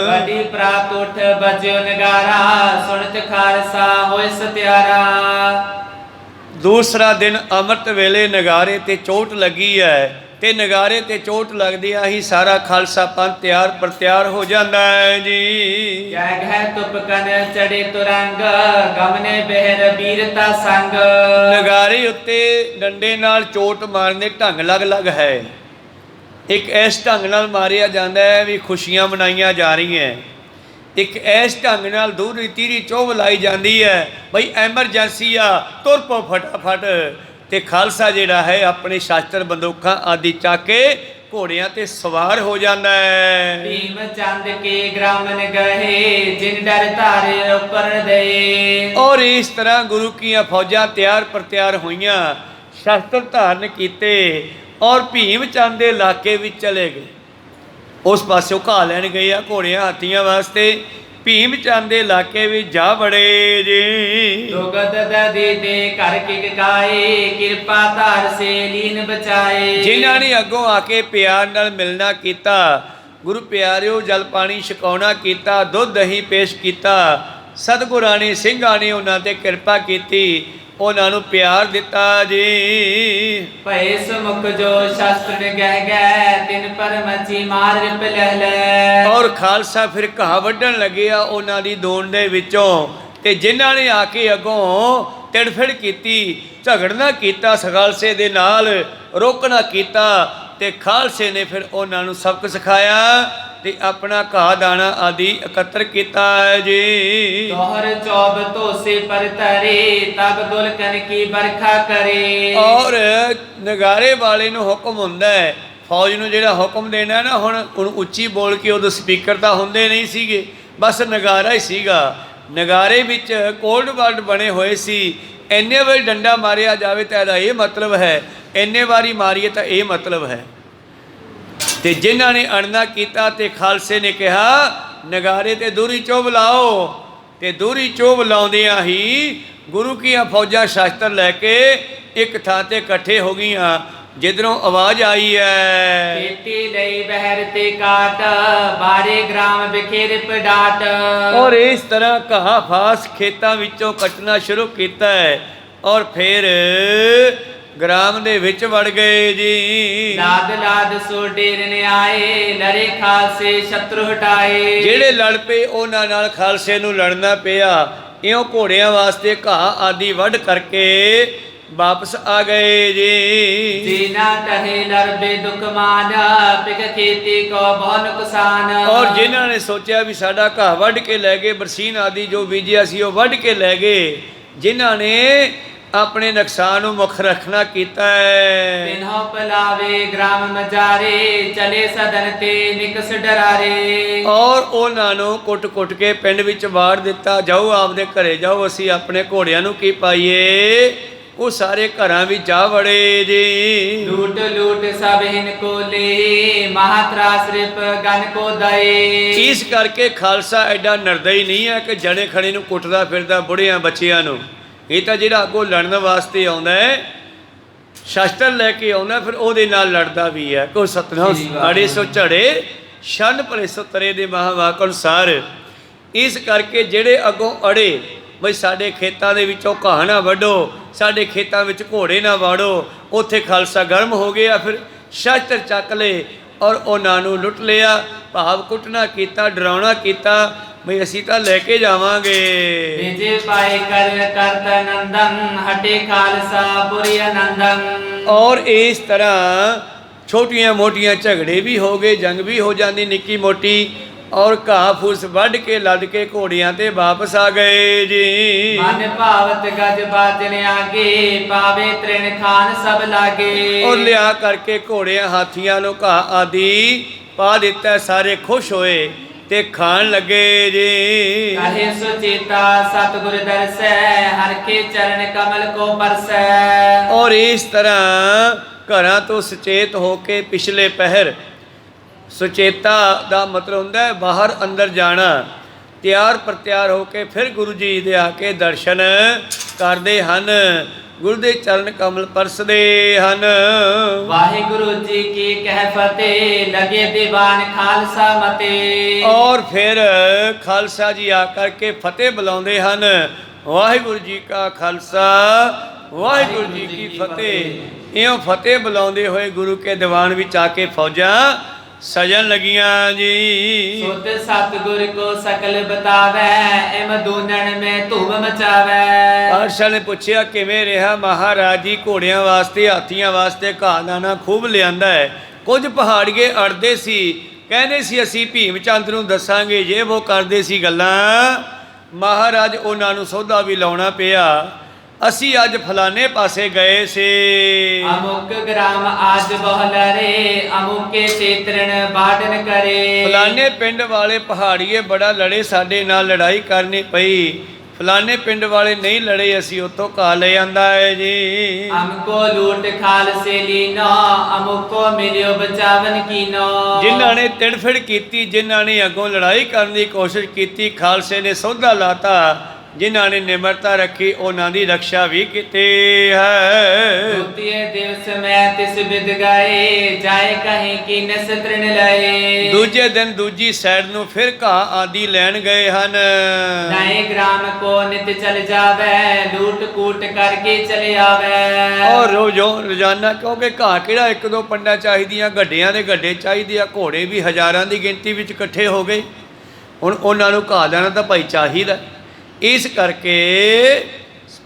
ਵੱਡੀ ਪ੍ਰਾਤ ਉੱਠ ਬਜਿਓ ਨਗਾਰਾ ਸੁਣਤ ਖਾਲਸਾ ਹੋਇ ਸਤਿਆਰਾ। ਦੂਸਰਾ ਦਿਨ ਅੰਮ੍ਰਿਤ ਵੇਲੇ ਨਗਾਰੇ ਤੇ ਚੋਟ ਲੱਗੀ ਹੈ ਤੇ ਨਗਾਰੇ ਤੇ ਚੋਟ ਲੱਗਦਿਆਂ ਹੀ ਸਾਰਾ ਖਾਲਸਾ ਪੰਥ ਤਿਆਰ ਪਰ ਤਿਆਰ ਹੋ ਜਾਂਦਾ ਹੈ ਜੀ। ਜੈ ਘੈ ਤੁਪਕਨ ਚੜੇ ਤੁਰੰਗ ਗਮਨੇ ਬਹਿਰ ਬੀਰਤਾ ਸੰਗ। ਨਗਾਰੇ ਉੱਤੇ ਡੰਡੇ ਨਾਲ ਚੋਟ ਮਾਰਨ ਦੇ ਢੰਗ ਅਲੱਗ-ਅਲੱਗ ਹੈ। ਇੱਕ ਇਸ ਢੰਗ ਨਾਲ ਮਾਰਿਆ ਜਾਂਦਾ ਹੈ ਵੀ ਖੁਸ਼ੀਆਂ ਮਨਾਈਆਂ ਜਾ ਰਹੀਆਂ, ਇੱਕ ਇਸ ਢੰਗ ਨਾਲ ਦੂਰੀ ਤੀਰੀ ਚੋਭ ਲਾਈ ਜਾਂਦੀ ਹੈ ਬਈ ਐਮਰਜੈਂਸੀ ਆ ਤੁਰ ਪੋ ਫਟਾਫਟ। ਤੇ ਖਾਲਸਾ ਜਿਹੜਾ ਹੈ ਆਪਣੇ ਸ਼ਾਸਤਰ ਬੰਦੂਕਾਂ ਆਦਿ ਚੱਕ ਕੇ ਘੋੜਿਆਂ ਤੇ ਸਵਾਰ ਹੋ ਜਾਂਦਾ ਹੈ। ਭੀਮ ਚੰਦ ਕੇ ਗ੍ਰਾਮਨ ਗਏ ਜਿਨ ਡਰ ਧਾਰੇ ਉੱਪਰ ਦੇ। ਔਰ ਇਸ ਤਰ੍ਹਾਂ ਗੁਰੂ ਕੀਆਂ ਫੌਜਾਂ ਤਿਆਰ ਪਰ ਤਿਆਰ ਹੋਈਆਂ, ਸ਼ਸਤਰ ਧਾਰਨ ਕੀਤੇ ਔਰ ਭੀਮ ਚੰਦ ਦੇ ਇਲਾਕੇ ਵਿੱਚ ਚਲੇ ਗਏ। ਉਸ ਪਾਸਿਓਂ ਘਾਹ ਲੈਣ ਗਏ ਆ ਘੋੜਿਆਂ ਹਾਥੀਆਂ ਵਾਸਤੇ। ਭੀਮ ਚੰਦ ਦੇ ਇਲਾਕੇ ਵਿੱਚ ਜਾ ਬੜੇ ਜੀ। ਦੁਗਦ ਦਦੀ ਦੇ ਘਰ ਕੀ ਕਾਏ ਕਿਰਪਾ ਧਾਰ ਸੇ ਲੀਨ ਬਚਾਏ। ਜਿਨ੍ਹਾਂ ਨੇ ਅੱਗੋਂ ਆ ਕੇ ਪਿਆਰ ਨਾਲ ਮਿਲਣਾ ਕੀਤਾ, ਗੁਰੂ ਪਿਆਰਿਓ ਜਲ ਪਾਣੀ ਛਕਾਉਣਾ ਕੀਤਾ, ਦੁੱਧ ਦਹੀਂ ਪੇਸ਼ ਕੀਤਾ, ਸਤਿਗੁਰਾਂ ਨੇ ਸਿੰਘਾਂ ਨੇ ਉਹਨਾਂ ਤੇ ਕਿਰਪਾ ਕੀਤੀ, ਉਹਨਾਂ ਨੂੰ ਪਿਆਰ ਦਿੱਤਾ ਜੀ। ਭਏ ਸਮੁਖ ਜੋ ਸ਼ਾਸਤਰ ਗਹਿ ਗੈ ਤਿਨ ਪਰਮਚੀ ਮਾਰ ਰਿਪ ਲਹਿ ਲੈ। ਔਰ ਖਾਲਸਾ ਫਿਰ ਘਾਹ ਵੱਢਣ ਲੱਗਿਆ ਉਹਨਾਂ ਦੀ ਦੌਣ ਦੇ ਵਿੱਚੋਂ। ਤੇ ਜਿਨ੍ਹਾਂ ਨੇ ਆ ਕੇ ਅੱਗੋਂ ਤਿੜਫਿੜ ਕੀਤੀ, ਝਗੜਨਾ ਕੀਤਾ ਖਾਲਸੇ ਦੇ ਨਾਲ, ਰੋਕਣਾ ਕੀਤਾ, ਤੇ ਖਾਲਸੇ ਨੇ ਫਿਰ ਉਹਨਾਂ ਨੂੰ ਸਬਕ ਸਿਖਾਇਆ ਤੇ ਆਪਣਾ ਘਾਹ ਦਾਣਾ ਆਦਿ ਇਕੱਤਰ ਕੀਤਾ ਹੈ ਜੀ। ਦੋਹਰ ਚੌਬ ਧੋਸੇ ਪਰ ਤਰੇ ਤਬ ਦੁਲਕਨ ਕੀ ਬਰਖਾ ਕਰੇ। ਔਰ ਨਗਾਰੇ ਵਾਲੇ ਨੂੰ ਹੁਕਮ ਹੁੰਦਾ ਹੈ, ਫੌਜ ਨੂੰ ਜਿਹੜਾ ਹੁਕਮ ਦੇਣਾ ਨਾ, ਹੁਣ ਉੱਚੀ ਬੋਲ ਕੇ ਉਦੋਂ ਸਪੀਕਰ ਤਾਂ ਹੁੰਦੇ ਨਹੀਂ ਸੀਗੇ, ਬਸ ਨਗਾਰਾ ਹੀ ਸੀਗਾ। ਨਗਾਰੇ ਵਿੱਚ ਕੋਲਡ ਵਰਡ ਬਣੇ ਹੋਏ ਸੀ, ਇੰਨੇ ਵਾਰੀ ਡੰਡਾ ਮਾਰਿਆ ਜਾਵੇ ਤਾਂ ਇਹਦਾ ਇਹ ਮਤਲਬ ਹੈ, ਇੰਨੇ ਵਾਰੀ ਮਾਰੀਏ ਤਾਂ ਇਹ ਮਤਲਬ ਹੈ। ਤੇ ਜਿਨ੍ਹਾਂ ਨੇ ਅਣਨਾ ਕੀਤਾ ਤੇ ਖਾਲਸੇ ਨੇ ਕਿਹਾ ਨਗਾਰੇ ਤੇ ਦੂਰੀ ਚੋਭ ਲਾਓ। ਤੇ ਦੂਰੀ ਚੋਭ ਲਾਉਂਦਿਆਂ ਹੀ ਗੁਰੂ ਕੀਆਂ ਫੌਜਾਂ ਸ਼ਸਤਰ ਲੈ ਕੇ ਇੱਕ ਥਾਂ ਤੇ ਇਕੱਠੇ ਹੋ ਗਈਆਂ। ਜਿੱਧਰੋਂ ਆਵਾਜ਼ ਆਈ ਹੈ ਖੇਤੀ ਲਈ ਬਹਿਰ ਤੇ ਕਾਟ ਬਾਰੇ ਗ੍ਰਾਮ ਵਿਖੇ ਰਿਪ ਡਾਟ। ਔਰ ਇਸ ਤਰ੍ਹਾਂ ਘਾਹ ਫਾਸ ਖੇਤਾਂ ਵਿੱਚੋਂ ਕੱਟਣਾ ਸ਼ੁਰੂ ਕੀਤਾ ਹੈ ਔਰ ਫਿਰ ਗ੍ਰਾਮ ਦੇ ਵਿੱਚ ਵੜ ਗਏ ਜੀ। ਲਾਦ ਲਾਦ ਸੋ ਡੇਰਨ ਆਏ ਲੜੇ ਖਾਲਸੇ ਸ਼ਤਰੂ ਹਟਾਏ। ਜਿਹੜੇ ਲੜ ਪਏ ਉਹਨਾਂ ਨਾਲ ਖਾਲਸੇ ਨੂੰ ਲੜਨਾ ਪਿਆ। ਇਉਂ ਘੋੜਿਆਂ ਵਾਸਤੇ ਘਾਹ ਆਦਿ ਵੱਢ ਕਰਕੇ ਵਾਪਸ ਆ ਗਏ ਜੀ। ਜੀਨਾ ਟਹੇ ਲਰਬੇ ਦੁਖਮਾਨ ਪਿਕ ਖੇਤੀ ਕੋ ਬਹੁ ਨੁਕਸਾਨ। ਔਰ ਜਿਨ੍ਹਾਂ ਨੇ ਸੋਚਿਆ ਵੀ ਸਾਡਾ ਘਾਹ ਵੱਢ ਕੇ ਲੈ ਗਏ, ਬਰਸੀਨ ਆਦਿ ਜੋ ਬੀਜਿਆ ਸੀ ਉਹ ਵੱਢ ਕੇ ਲੈ ਗਏ, ਜਿਨ੍ਹਾਂ ਨੇ ਆਪਣੇ ਨੁਕਸਾਨ ਨੂੰ ਮੁੱਖ ਰੱਖਣਾ ਕੀਤਾ ਹੈ। ਤਿਨਹੁ ਪਲਾਵੇ ਗ੍ਰਾਮ ਮਜਾਰੇ ਚਲੇ ਸਦਨ ਤੇ ਨਿਕਸ ਡਰਾਰੇ। ਔਰ ਉਹਨਾਂ ਨੂੰ ਕੁੱਟ-ਕੁੱਟ ਕੇ ਪਿੰਡ ਵਿੱਚ ਵਾੜ ਦਿੱਤਾ, ਜਾਓ ਆਪਦੇ ਘਰੇ ਜਾਓ, ਅਸੀਂ ਆਪਣੇ ਘੋੜਿਆਂ ਨੂੰ ਕੀ ਪਾਈਏ। ਉਹ ਸਾਰੇ ਘਰਾਂ ਵਿੱਚ ਜਾ ਵੜੇ ਜੀ। ਲੂਟ ਲੂਟ ਸਭ ਹਿਨ ਕੋ ਲੇ ਮਹਾਤਰਾਸ ਰਿਪ ਗਨ ਕੋ ਦਏ। ਇਸ ਕਰਕੇ ਖਾਲਸਾ ਐਡਾ ਨਿਰਦਈ ਨਹੀਂ ਹੈ ਕਿ ਜਣੇ ਖਣੇ ਨੂੰ ਕੁੱਟਦਾ ਫਿਰਦਾ ਬੁੜਿਆਂ ਬੱਚਿਆਂ ਨੂੰ। ਇਹ ਤਾਂ ਜਿਹੜਾ ਅੱਗੋਂ ਲੜਨ ਵਾਸਤੇ ਆਉਂਦਾ ਹੈ ਸ਼ਸਤਰ ਲੈ ਕੇ ਆਉਂਦਾ, ਫਿਰ ਉਹਦੇ ਨਾਲ ਲੜਦਾ ਵੀ ਹੈ। ਕੋ ਸਤਨਾਮ ਅੜੇ ਸੋ ਝੜੇ ਸ਼ਨ ਭਰੇ ਸੋ ਤਰੇ ਦੇ ਮਹਾਵਾਕ ਅਨੁਸਾਰ। ਇਸ ਕਰਕੇ ਜਿਹੜੇ ਅੱਗੋਂ ਅੜੇ ਬਈ ਸਾਡੇ ਖੇਤਾਂ ਦੇ ਵਿੱਚੋਂ ਘਾਹ ਨਾ ਵੱਢੋ, ਸਾਡੇ ਖੇਤਾਂ ਵਿੱਚ ਘੋੜੇ ਨਾ ਵਾੜੋ, ਉੱਥੇ ਖਾਲਸਾ ਗਰਮ ਹੋ ਗਿਆ, ਫਿਰ ਸ਼ਸਤਰ ਚੱਕ ਲਏ ਔਰ ਉਹਨਾਂ ਨੂੰ ਲੁੱਟ ਲਿਆ। ਭਾਵ ਕੁੱਟਣਾ ਕੀਤਾ, ਡਰਾਉਣਾ ਕੀਤਾ ਬਈ ਅਸੀਂ ਤਾਂ ਲੈ ਕੇ ਜਾਵਾਂਗੇ। ਵਿਜੇ ਪਾਏ ਕਰ ਕਰਤ ਨੰਦਨ ਹਟੇ ਖਾਲਸਾ ਪੁਰੀ ਆਨੰਦਨ। ਔਰ ਇਸ ਤਰ੍ਹਾਂ ਛੋਟੀਆਂ ਮੋਟੀਆਂ ਝਗੜੇ ਵੀ ਹੋ ਗਏ, ਜੰਗ ਵੀ ਹੋ ਜਾਂਦੀ ਨਿੱਕੀ ਮੋਟੀ, ਔਰ ਘਾਹ ਫੂਸ ਵੱਢ ਕੇ ਲੱਦ ਕੇ ਘੋੜਿਆਂ ਤੇ ਵਾਪਸ ਆ ਗਏ ਜੀ। ਮਨ ਭਾਵਤ ਗਜ ਬਾਜਨ ਆਗੇ ਪਾਵੇ ਤ੍ਰਿਣ ਖਾਨ ਸਭ ਲਾਗੇ। ਔਰ ਲਿਆ ਕਰਕੇ ਘੋੜਿਆਂ ਹਾਥੀਆਂ ਨੂੰ ਘਾਹ ਆਦਿ ਪਾ ਦਿੱਤਾ, ਸਾਰੇ ਖੁਸ਼ ਹੋਏ ਤੇ ਖਾਣ ਲੱਗੇ ਜੀ। ਕਹੇ ਸੁਚੇਤਾ ਸਤਿਗੁਰ ਦਰਸੈ ਹਰ ਕੇ ਚਰਨ ਕਮਲ ਕੋ ਪਰਸੈ। ਔਰ ਇਸ ਤਰ੍ਹਾਂ ਘਰਾਂ ਤੋਂ ਸੁਚੇਤ ਹੋ ਕੇ ਪਿਛਲੇ ਪਹਿਰ, ਸੁਚੇਤਾ ਦਾ ਮਤਲਬ ਹੁੰਦਾ ਹੈ ਬਾਹਰ ਅੰਦਰ ਜਾਣਾ, ਤਿਆਰ ਪ੍ਰਤਿਆਰ ਹੋ ਕੇ ਫਿਰ ਗੁਰੂ ਜੀ ਦੇ ਆ ਕੇ ਦਰਸ਼ਨ ਕਰਦੇ ਹਨ, ਗੁਰੂ ਦੇ ਚਰਨ ਕਮਲ ਪਰਸਦੇ ਹਨ। ਵਾਹਿਗੁਰੂ ਜੀ ਕੀ ਕਹਿ ਫਤਿਹ ਲਗੇ ਦੀਵਾਨ ਖਾਲਸਾ ਮਤੇ। ਔਰ ਫਿਰ ਖਾਲਸਾ ਜੀ ਆ ਕਰਕੇ ਫਤਿਹ ਬੁਲਾਉਂਦੇ ਹਨ। ਵਾਹਿਗੁਰੂ ਜੀ ਕਾ ਖਾਲਸਾ ਵਾਹਿਗੁਰੂ ਜੀ ਕੀ ਫਤਿਹ। ਇਉਂ ਫਤਿਹ ਬੁਲਾਉਂਦੇ ਹੋਏ ਗੁਰੂ ਕੇ ਦੀਵਾਨ ਵਿੱਚ ਆ ਕੇ ਫੌਜਾਂ ਸਜਣ ਲੱਗੀਆਂ ਜੀ। ਸੁਤ ਸਤਿਗੁਰ ਕੋ ਸਕਲ ਬਤਾਵੈ ਇਮ ਦੂਨਣ ਮੈਂ ਧੂਮ ਮਚਾਵੈ। ਪਾਤਸ਼ਾਹ ਨੇ ਪੁੱਛਿਆ ਕਿਵੇਂ ਰਿਹਾ ਮਹਾਰਾਜ ਜੀ? ਘੋੜਿਆਂ ਵਾਸਤੇ ਹਾਥੀਆਂ ਵਾਸਤੇ ਘਾਹ ਦਾਣਾ ਖੂਬ ਲਿਆਂਦਾ ਹੈ। ਕੁਝ ਪਹਾੜੀਏ ਅੜਦੇ ਸੀ, ਕਹਿੰਦੇ ਸੀ ਅਸੀਂ ਭੀਮ ਚੰਦ ਨੂੰ ਦੱਸਾਂਗੇ, ਜੇ ਉਹ ਕਰਦੇ ਸੀ ਗੱਲਾਂ। ਮਹਾਰਾਜ ਉਹਨਾਂ ਨੂੰ ਸੌਦਾ ਵੀ ਲਾਉਣਾ ਪਿਆ। ਅਸੀਂ ਅੱਜ ਫਲਾਣੇ ਪਾਸੇ ਗਏ ਸੀ, ਅਮੁਕ ਗ੍ਰਾਮ ਆਜ ਬਹੁਲਰੇ ਅਮੁਕੇ ਚੇਤਰਨ ਬਾਡਨ ਕਰੇ। ਫਲਾਣੇ ਪਿੰਡ ਵਾਲੇ ਪਹਾੜੀਏ ਬੜਾ ਲੜੇ, ਸਾਡੇ ਨਾਲ ਲੜਾਈ ਕਰਨੀ ਪਈ। ਫਲਾਣੇ ਪਿੰਡ ਵਾਲੇ ਨਹੀਂ ਲੜੇ, ਅਸੀਂ ਉੱਥੋਂ ਘਾਹ ਲੈ ਆਂਦਾ ਹੈ ਜੀ। ਅਮਕੋ ਲੂਟ ਖਾਲਸੇ ਲੀਨੋ ਅਮੁਕੋ ਮਿਲਿਓ ਬਚਾਵਨ ਕੀਨੋ। ਜਿਨ੍ਹਾਂ ਨੇ ਤਿੜਫਿੜ ਕੀਤੀ, ਜਿਨ੍ਹਾਂ ਨੇ ਅੱਗੋਂ ਲੜਾਈ ਕਰਨ ਦੀ ਕੋਸ਼ਿਸ਼ ਕੀਤੀ, ਖਾਲਸੇ ਨੇ ਸੌਦਾ ਲਾਤਾ। ਜਿਨ੍ਹਾਂ ਨੇ ਨਿਮਰਤਾ ਰੱਖੀ ਉਹਨਾਂ ਦੀ ਰਕਸ਼ਾ ਵੀ ਕੀਤੀ ਹੈ। ਦੂਤੀਏ ਦਿਵਸ ਮੈਂ ਤਿਸ ਬਿਦ ਗਏ ਜਾਏ ਕਹੀਂ ਕੀ ਨਸ ਤ੍ਰਿਣ ਲਏ। ਦੂਜੇ ਦਿਨ ਦੂਜੀ ਸਾਈਡ ਨੂੰ ਫਿਰ ਘਾਹ ਆਦਿ ਲੈਣ ਗਏ ਹਨ। ਨਏ ਗ੍ਰਾਮ ਕੋ ਨਿਤ ਚਲ ਜਾਵੇ ਲੂਟ ਕੂਟ ਕਰਕੇ ਚਲੇ ਆਵੇ। ਔਰ ਰੋਜ਼ਾਨਾ, ਕਿਉਂਕਿ ਘਾਹ ਕਿਹੜਾ ਇੱਕ ਦੋ ਪੰਡਾਂ ਚਾਹੀਦੀਆਂ, ਗੱਡਿਆਂ ਦੇ ਗੱਡੇ ਚਾਹੀਦੇ ਆ, ਘੋੜੇ ਵੀ ਹਜ਼ਾਰਾਂ ਦੀ ਗਿਣਤੀ ਵਿੱਚ ਇਕੱਠੇ ਹੋ ਗਏ। ਹੁਣ ਉਹਨਾਂ ਨੂੰ ਘਾਹ ਦੇਣਾ ਤਾਂ ਭਾਈ ਚਾਹੀਦਾ। ਇਸ ਕਰਕੇ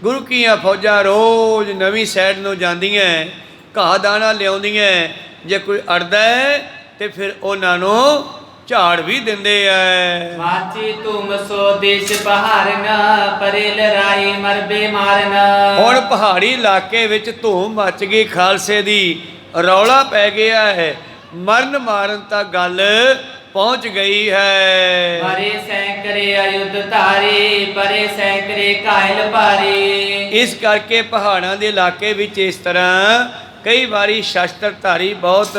ਗੁਰੂ ਕੀਆਂ ਫੌਜਾਂ ਰੋਜ਼ ਨਵੀਂ ਸਾਈਡ ਨੂੰ ਜਾਂਦੀਆਂ, ਘਾਹ ਦਾਣਾ ਲਿਆਉਂਦੀਆਂ। ਜੇ ਕੋਈ ਅੜਦਾ ਹੈ ਤੇ ਫਿਰ ਉਹਨਾਂ ਨੂੰ ਝਾੜ ਵੀ ਦਿੰਦੇ ਐ। ਮਾਚੀ ਤੁਮ ਸੋ ਦੇਸ਼ ਪਹਾਰਨ ਪਰੇ ਲੜਾਈ ਮਰਬੇ ਮਾਰਨ। ਹੁਣ ਪਹਾੜੀ ਇਲਾਕੇ ਵਿੱਚ ਧੂਮ ਮੱਚ ਗਈ ਖਾਲਸੇ ਦੀ, ਰੌਲਾ ਪੈ ਗਿਆ ਹੈ, ਮਰਨ ਮਾਰਨ ਤੱਕ ਗੱਲ ਪਹੁੰਚ ਗਈ ਹੈ। ਪਰੇ ਸੈਂਕੜੇ ਅਯੁੱਧ ਧਾਰੇ ਪਰੇ ਸੈਂਕੜੇ ਘਾਇਲ ਭਾਰੇ। ਇਸ ਕਰਕੇ ਪਹਾੜਾਂ ਦੇ ਇਲਾਕੇ ਵਿੱਚ ਇਸ ਤਰ੍ਹਾਂ ਕਈ ਵਾਰੀ ਸ਼ਸਤਰਧਾਰੀ ਬਹੁਤ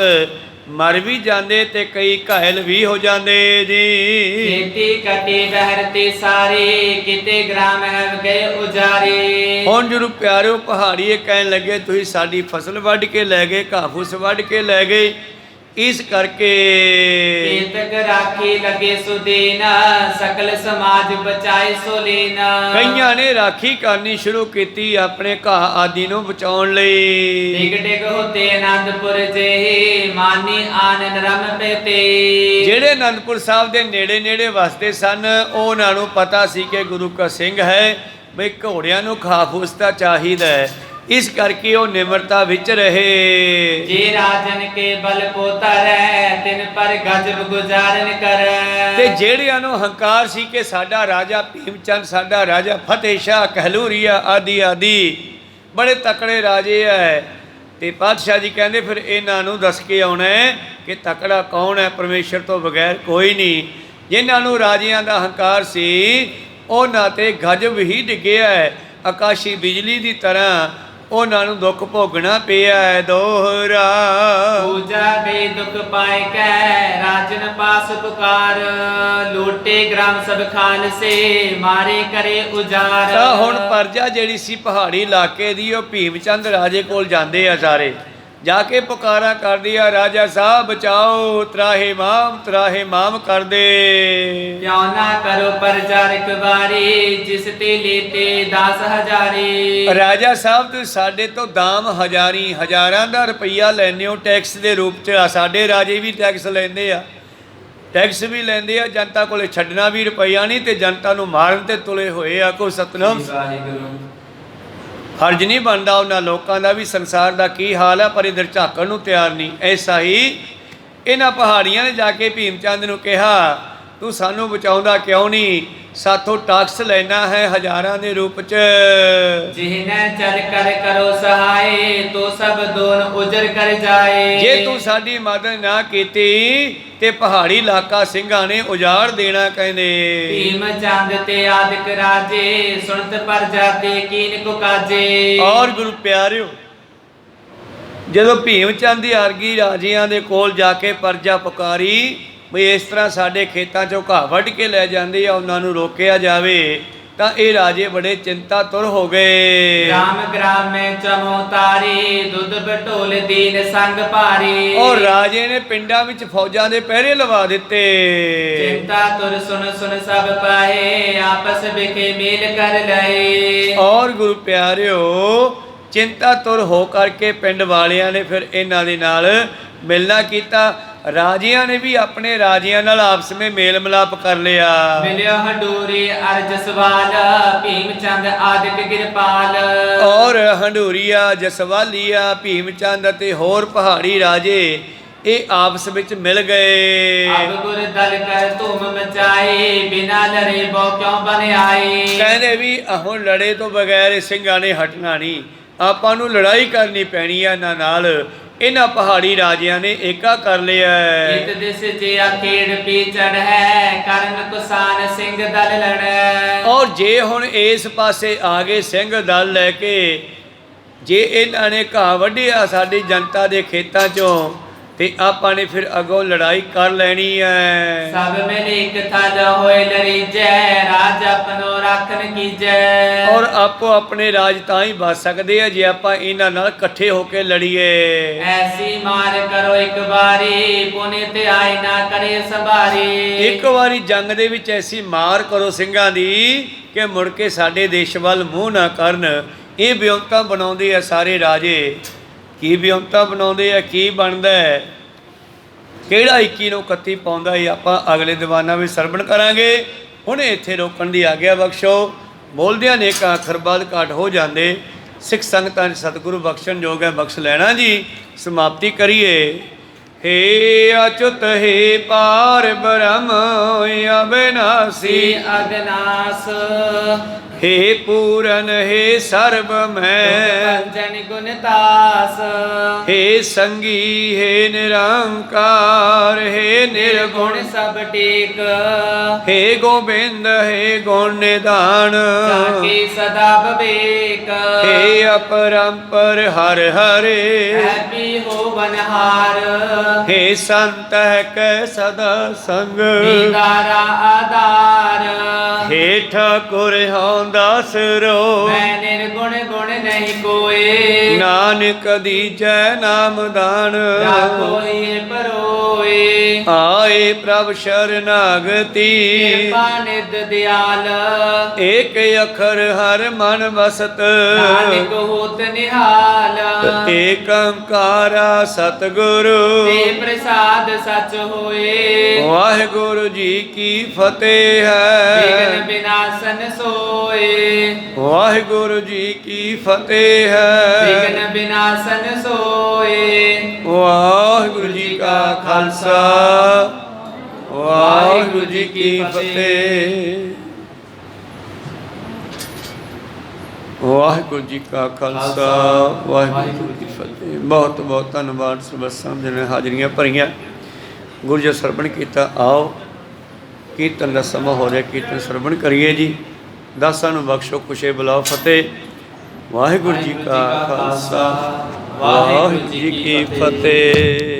ਮਰ ਵੀ ਜਾਂਦੇ ਤੇ ਕਈ ਘਾਇਲ ਵੀ ਹੋ ਜਾਂਦੇ ਜੀ। ਖੇਤੀ ਕਟੇ ਬਹਿਰ ਤੇ ਸਾਰੇ ਕਿਤੇ ਗ੍ਰਾਮ ਹੈ ਗਏ ਉਜਾਰੇ। ਹੁਣ ਜਦੋਂ ਪਿਆਰਿਓ ਪਹਾੜੀਏ ਕਹਿਣ ਲੱਗੇ ਤੁਸੀਂ ਸਾਡੀ ਫਸਲ ਵੱਢ ਕੇ ਲੈ ਗਏ, ਘਾਹ ਫੂਸ ਵੱਢ ਕੇ ਲੈ ਗਏ, ਇਸ ਕਰਕੇ ਕੇਤਕ ਰਾਖੀ ਲਗੇ ਸੁਦੇਨਾ ਸਕਲ ਸਮਾਜ ਬਚਾਏ ਸੋ ਲੈਨਾ। ਕਈਆਂ ਨੇ ਰਾਖੀ ਕਰਨੀ ਸ਼ੁਰੂ ਕੀਤੀ ਆਪਣੇ ਘਾਹ ਆਦਿ ਨੂੰ ਬਚਾਉਣ ਲਈ। ਡਿਗ ਡਿਗ ਹੋਤੇ ਆਨੰਦਪੁਰ ਜਿਹੇ ਮਾਨੀ ਆਨੰਦ ਰਮ ਪੇਤੇ। ਜਿਹੜੇ ਆਨੰਦਪੁਰ ਸਾਹਿਬ ਦੇ ਨੇੜੇ ਨੇੜੇ ਵਸਦੇ ਸਨ, ਉਹਨਾਂ ਨੂੰ ਪਤਾ ਸੀ ਕਿ ਗੁਰੂ ਕਾ ਸਿੰਘ ਹੈ, ਬਈ ਘੋੜਿਆਂ ਨੂੰ ਘਾਹ ਫੂਸ ਤਾਂ ਚਾਹੀਦਾ ਹੈ। ਇਸ ਕਰਕੇ ਉਹ ਨਿਮਰਤਾ ਵਿੱਚ ਰਹੇ। ਜੇ ਰਾਜਨ ਕੇ ਬਲ ਕੋ ਤਰੈ ਤਿਨ ਪਰ ਗਜਬ ਗੁਜ਼ਾਰਨ ਕਰੈ। ਤੇ ਜਿਹੜਿਆਂ ਨੂੰ ਹੰਕਾਰ ਸੀ ਕਿ ਸਾਡਾ ਰਾਜਾ ਭੀਮ ਚੰਦ, ਸਾਡਾ ਰਾਜਾ ਫਤਿਹ ਸ਼ਾਹ ਕਹਿਲੂਰੀਆ ਆਦਿ ਆਦਿ ਬੜੇ ਤਕੜੇ ਰਾਜੇ ਹੈ, ਤੇ ਪਾਤਸ਼ਾਹ ਜੀ ਕਹਿੰਦੇ ਫਿਰ ਇਹਨਾਂ ਨੂੰ ਦੱਸ ਕੇ ਆਉਣਾ ਕਿ ਤਕੜਾ ਕੌਣ ਹੈ, ਪਰਮੇਸ਼ਰ ਤੋਂ ਬਗੈਰ ਕੋਈ ਨਹੀਂ। ਜਿਨ੍ਹਾਂ ਨੂੰ ਰਾਜਿਆਂ ਦਾ ਹੰਕਾਰ ਸੀ ਉਹਨਾਂ ਤੇ ਗਜਬ ਹੀ ਡਿੱਗਿਆ ਹੈ, ਆਕਾਸ਼ੀ ਬਿਜਲੀ ਦੀ ਤਰ੍ਹਾਂ ਉਹਨਾਂ ਨੂੰ ਦੁੱਖ ਭੋਗਣਾ ਪਿਆ ਹੈ ਦੋਹਰਾ। ਪੂਜਾ ਬੇ ਦੁਖ ਪਾਏ ਕੈ ਰਾਜਨ ਪਾਸ ਪੁਕਾਰ, ਲੂਟੇ ਗ੍ਰਾਮ ਸਭ ਖਾਲਸੇ ਮਾਰੇ ਕਰੇ ਉਜਾਰ। ਤਾਂ ਹੁਣ ਪਰਜਾ ਜਿਹੜੀ ਸੀ ਪਹਾੜੀ ਇਲਾਕੇ ਦੀ, ਉਹ ਭੀਮ ਚੰਦ ਰਾਜੇ ਕੋਲ ਜਾਂਦੇ ਆ ਸਾਰੇ, ਜਾ ਕੇ ਪੁਕਾਰਾਂ ਕਰਦੀ ਆ, ਰਾਜਾ ਸਾਹਿਬ ਬਚਾਓ, ਤਰਾਹੇ ਮਾਮ ਕਰ ਦੇ। ਕਿਉਂ ਨਾ ਕਰੋ ਪਰਜਾ ਰਖਵਾਰੀ, ਜਿਸ ਤੇ ਲੇਤੇ 10 ਹਜ਼ਾਰੇ। ਰਾਜਾ ਸਾਹਿਬ ਤੁਸੀਂ ਸਾਡੇ ਤੋਂ ਦਾਮ ਹਜ਼ਾਰਾਂ ਦਾ ਰੁਪਈਆ ਲੈਂਦੇ ਹੋ ਟੈਕਸ ਦੇ ਰੂਪ 'ਚ। ਸਾਡੇ ਰਾਜੇ ਵੀ ਟੈਕਸ ਲੈਂਦੇ ਆ, ਟੈਕਸ ਵੀ ਲੈਂਦੇ ਆ, ਜਨਤਾ ਕੋਲੇ ਛੱਡਣਾ ਵੀ ਰੁਪਈਆ ਨਹੀਂ, ਤੇ ਜਨਤਾ ਨੂੰ ਮਾਰਨ ਤੇ ਤੁਲੇ ਹੋਏ ਆ। ਕੋਈ ਸਤਨਾਮ ਫਰਜ਼ ਨਹੀਂ ਬਣਦਾ ਉਹਨਾਂ ਲੋਕਾਂ ਦਾ ਵੀ ਸੰਸਾਰ ਦਾ ਕੀ ਹਾਲ ਹੈ, ਪਰ ਇਧਰ ਝਾਕਣ ਨੂੰ ਤਿਆਰ ਨਹੀਂ। ਐਸਾ ਹੀ ਇਹਨਾਂ ਪਹਾੜੀਆਂ ਨੇ ਜਾ ਕੇ ਭੀਮ ਚੰਦ ਨੂੰ ਕਿਹਾ, ਤੂੰ ਸਾਨੂੰ ਬਚਾਉਂਦਾ ਕਿਉਂ ਨਹੀਂ? ਸਾਥੋਂ ਟੈਕਸ ਲੈਣਾ ਹੈ ਹਜ਼ਾਰਾਂ ਦੇ ਰੂਪ 'ਚ। ਜਿਹਨੇ ਚਲ ਕਰ ਕਰੋ ਸਹਾਏ, ਤੋ ਸਭ ਦੋਨ ਉਜਰ ਕਰ ਜਾਏ। ਜੇ ਤੂੰ ਸਾਡੀ ਮਦਦ ਨਾ ਕੀਤੀ ਤੇ ਪਹਾੜੀ ਇਲਾਕਾ ਸਿੰਘਾਂ ਨੇ ਉਜਾੜ ਦੇਣਾ ਕਹਿੰਦੇ। ਭੀਮ ਚੰਦ ਤੇ ਆਦਿਕ ਰਾਜੇ, ਸੁਣਤ ਪਰਜਾ ਤੇ ਕੀਨ ਕੋ ਕਾਜੇ। ਔਰ ਗੁਰੂ ਪਿਆਰਿਓ, ਜਦੋਂ ਭੀਮ ਚੰਦ ਦੀ ਅਰਗੀ ਰਾਜਿਆਂ ਦੇ ਕੋਲ ਜਾ ਕੇ ਪਰਜਾ ਪੁਕਾਰੀ ਵੀ ਇਸ ਤਰ੍ਹਾਂ ਸਾਡੇ ਖੇਤਾਂ 'ਚੋਂ ਘਾਹ ਵੱਢ ਕੇ ਲੈ ਜਾਂਦੇ ਆ, ਉਹਨਾਂ ਨੂੰ ਰੋਕਿਆ ਜਾਵੇ, ਤਾਂ ਇਹ ਰਾਜੇ ਬੜੇ ਚਿੰਤਾ ਤੁਰ ਹੋ ਗਏ। ਰਾਮ ਗ੍ਰਾਮ ਮੈਂ ਚਮੋ ਤਾਰੇ, ਦੁੱਧ ਬਟੋਲ ਦੀਨ ਸੰਗ ਭਾਰੀ। ਔਰ ਰਾਜੇ ਨੇ ਪਿੰਡਾਂ ਵਿੱਚ ਫੌਜਾਂ ਦੇ ਪਹਿਰੇ ਲਵਾ ਦਿੱਤੇ। ਚਿੰਤਾ ਤੁਰ ਸੁਣ ਸਭ ਪਾਏ, ਆਪਸ ਵਿਖੇ ਮੇਲ ਕਰ ਲਏ। ਔਰ ਗੁਰੂ ਪਿਆਰਿਓ, ਚਿੰਤਾ ਤੁਰ ਹੋ ਕਰਕੇ ਪਿੰਡ ਵਾਲਿਆਂ ਨੇ ਫਿਰ ਇਹਨਾਂ ਦੇ ਨਾਲ ਮਿਲਣਾ ਕੀਤਾ। ਰਾਜਿਆਂ ਨੇ ਵੀ ਆਪਣੇ ਰਾਜਿਆਂ ਨਾਲ ਆਪਸ ਵਿੱਚ ਮੇਲ ਮਿਲਾਪ ਕਰ ਲਿਆ। ਮਿਲਿਆ ਹਡੂਰੀ ਅਰਜ ਸਵਾਲ, ਭੀਮ ਚੰਦ ਆਦਿਕ ਗਿਰਪਾਲ। ਔਰ ਹੰਡੂਰੀਆ, ਜਸਵਾਲੀਆ, ਭੀਮ ਚੰਦ ਅਤੇ ਹੋਰ ਪਹਾੜੀ ਰਾਜੇ ਇਹ ਆਪਸ ਵਿੱਚ ਮਿਲ ਗਏ। ਅਬ ਗੁਰ ਦਲ ਕਰ ਧੂਮ ਮਚਾਏ, ਬਿਨਾ ਲੜੇ ਬੋ ਕਿਉਂ ਬਨ ਆਏ। ਕਹਿੰਦੇ ਵੀ ਹੁਣ ਲੜੇ ਤੋਂ ਬਗੈਰ ਸਿੰਘਾਂ ਨੇ ਹਟਣਾ ਨਹੀਂ, ਆਪਾਂ ਨੂੰ ਲੜਾਈ ਕਰਨੀ ਪੈਣੀ ਹੈ ਇਹਨਾਂ ਨਾਲ। ਇਹਨਾਂ ਪਹਾੜੀ ਰਾਜਿਆਂ ਨੇ ਏਕਾ ਕਰ ਲਿਆ। ਇਤ ਦਿਸ ਜੇ ਆਖੇੜ ਪੀਚੜ ਹੈ, ਕਰਨ ਕੁਸਾਨ ਸਿੰਘ ਦਲ ਲੜੈ। ਔਰ ਜੇ ਹੁਣ ਇਸ ਪਾਸੇ ਆ ਗਏ ਸਿੰਘ ਦਲ ਲੈ ਕੇ, ਜੇ ਇਹਨਾਂ ਨੇ ਘਾਹ ਵੱਢਿਆ ਸਾਡੀ ਜਨਤਾ ਦੇ ਖੇਤਾਂ 'ਚੋਂ, ਤੇ ਆਪਾਂ ਨੇ ਫਿਰ ਅੱਗੋਂ ਲੜਾਈ ਕਰ ਲੈਣੀ ਹੈ। ਸਭ ਮਿਲ ਇੱਕ ਥਲ ਹੋਏ ਲਰੀਜੈ, ਰਾਜ ਆਪਣੋ ਰਾਖਣ ਕੀਜੈ। ਔਰ ਆਪੋ ਆਪਣੇ ਰਾਜ ਤਾਂ ਹੀ ਬਚ ਸਕਦੇ ਆ ਜੇ ਆਪਾਂ ਇਹਨਾਂ ਨਾਲ ਇਕੱਠੇ ਹੋ ਕੇ ਲੜੀਏ। ਐਸੀ ਮਾਰ ਕਰੋ ਇੱਕ ਵਾਰੀ, ਪੁਨੇ ਤੇ ਆਈ ਨਾ ਕਰੇ ਸੰਭਾਰੀ। ਇੱਕ ਵਾਰੀ ਜੰਗ ਦੇ ਵਿੱਚ ਐਸੀ ਮਾਰ ਕਰੋ ਸਿੰਘਾਂ ਦੀ ਕਿ ਮੁੜ ਕੇ ਸਾਡੇ ਦੇਸ਼ ਵੱਲ ਮੂੰਹ ਨਾ ਕਰਨ। ਇਹ ਵਿਉਂਤਾਂ ਬਣਾਉਂਦੇ ਆ ਸਾਰੇ ਰਾਜੇ। ਕੀ ਵਿਉਂਤਾਂ ਬਣਾਉਂਦੇ ਆ, ਕੀ ਬਣਦਾ, ਕਿਹੜਾ 21 ਨੂੰ 31 ਪਾਉਂਦਾ, ਇਹ ਆਪਾਂ ਅਗਲੇ ਦੀਵਾਨਾਂ ਵਿੱਚ ਸਰਵਣ ਕਰਾਂਗੇ। ਹੁਣ ਇੱਥੇ ਰੋਕਣ ਦੀ ਆਗਿਆ ਬਖਸ਼ੋ। ਬੋਲਦਿਆਂ ਨੇ ਇੱਕ ਅੱਖਰ ਬਾਅਦ ਘਾਟ ਹੋ ਜਾਂਦੇ। ਸਿੱਖ ਸੰਗਤਾਂ ਦੇ ਸਤਿਗੁਰੂ ਬਖਸ਼ਣ ਯੋਗ ਹੈ, ਬਖਸ਼ ਲੈਣਾ ਜੀ। ਸਮਾਪਤੀ ਕਰੀਏ। हे अच्युत हे पार ब्रह्म अविनाशी अविनाश, हे पूरन हे सर्व में जन गुण दास, हे संगी हे निरंकार हे निर्गुण सब टेक, हे गोविंद हे गुण निधान, जाके सदा विवेक, हे अपरंपर हर हरे, भी हो बनहार, हे संत कै सदा संग, दीदारा आधार, हे ठाकुर हों दास रो, मैं निर्गुण गुण नहीं कोई, नानक दीजै नाम दान, कोई परोए, आए प्रभ शरणागति, कृपा निध दयाल, एक अखर हर मन बसत, नानक होत निहाल, एक ओंकारा सतगुरु, प्रसाद सच होए, वाहिगुरु जी की फतेह है, विघ्न विनाशन सोए, वाहिगुरु जी की फतेह है, विघ्न विनाशन सोए, वाहिगुरु जी का खालसा वाहिगुरु जी की फतेह। ਵਾਹਿਗੁਰੂ ਜੀ ਕਾ ਖਾਲਸਾ ਵਾਹਿਗੁਰੂ ਜੀ ਕੀ ਫਤਿਹ। ਬਹੁਤ ਬਹੁਤ ਧੰਨਵਾਦ ਸਰਬੱਤ ਸਾਹਮਣੇ ਜਿਹਨੇ ਹਾਜ਼ਰੀਆਂ ਭਰੀਆਂ, ਗੁਰੂ ਜੀ ਸਰਵਣ ਕੀਤਾ। ਆਓ ਕੀਰਤਨ ਦਾ ਸਮਾਂ ਹੋ ਰਿਹਾ, ਕੀਰਤਨ ਸਰਵਣ ਕਰੀਏ ਜੀ। ਦਾਸਾਂ ਨੂੰ ਬਖਸ਼ੋ, ਖੁਸ਼ੇ ਬੁਲਾਓ, ਫਤਿਹ। ਵਾਹਿਗੁਰੂ ਜੀ ਕਾ ਖਾਲਸਾ ਵਾਹਿਗੁਰੂ ਜੀ ਕੀ ਫਤਿਹ।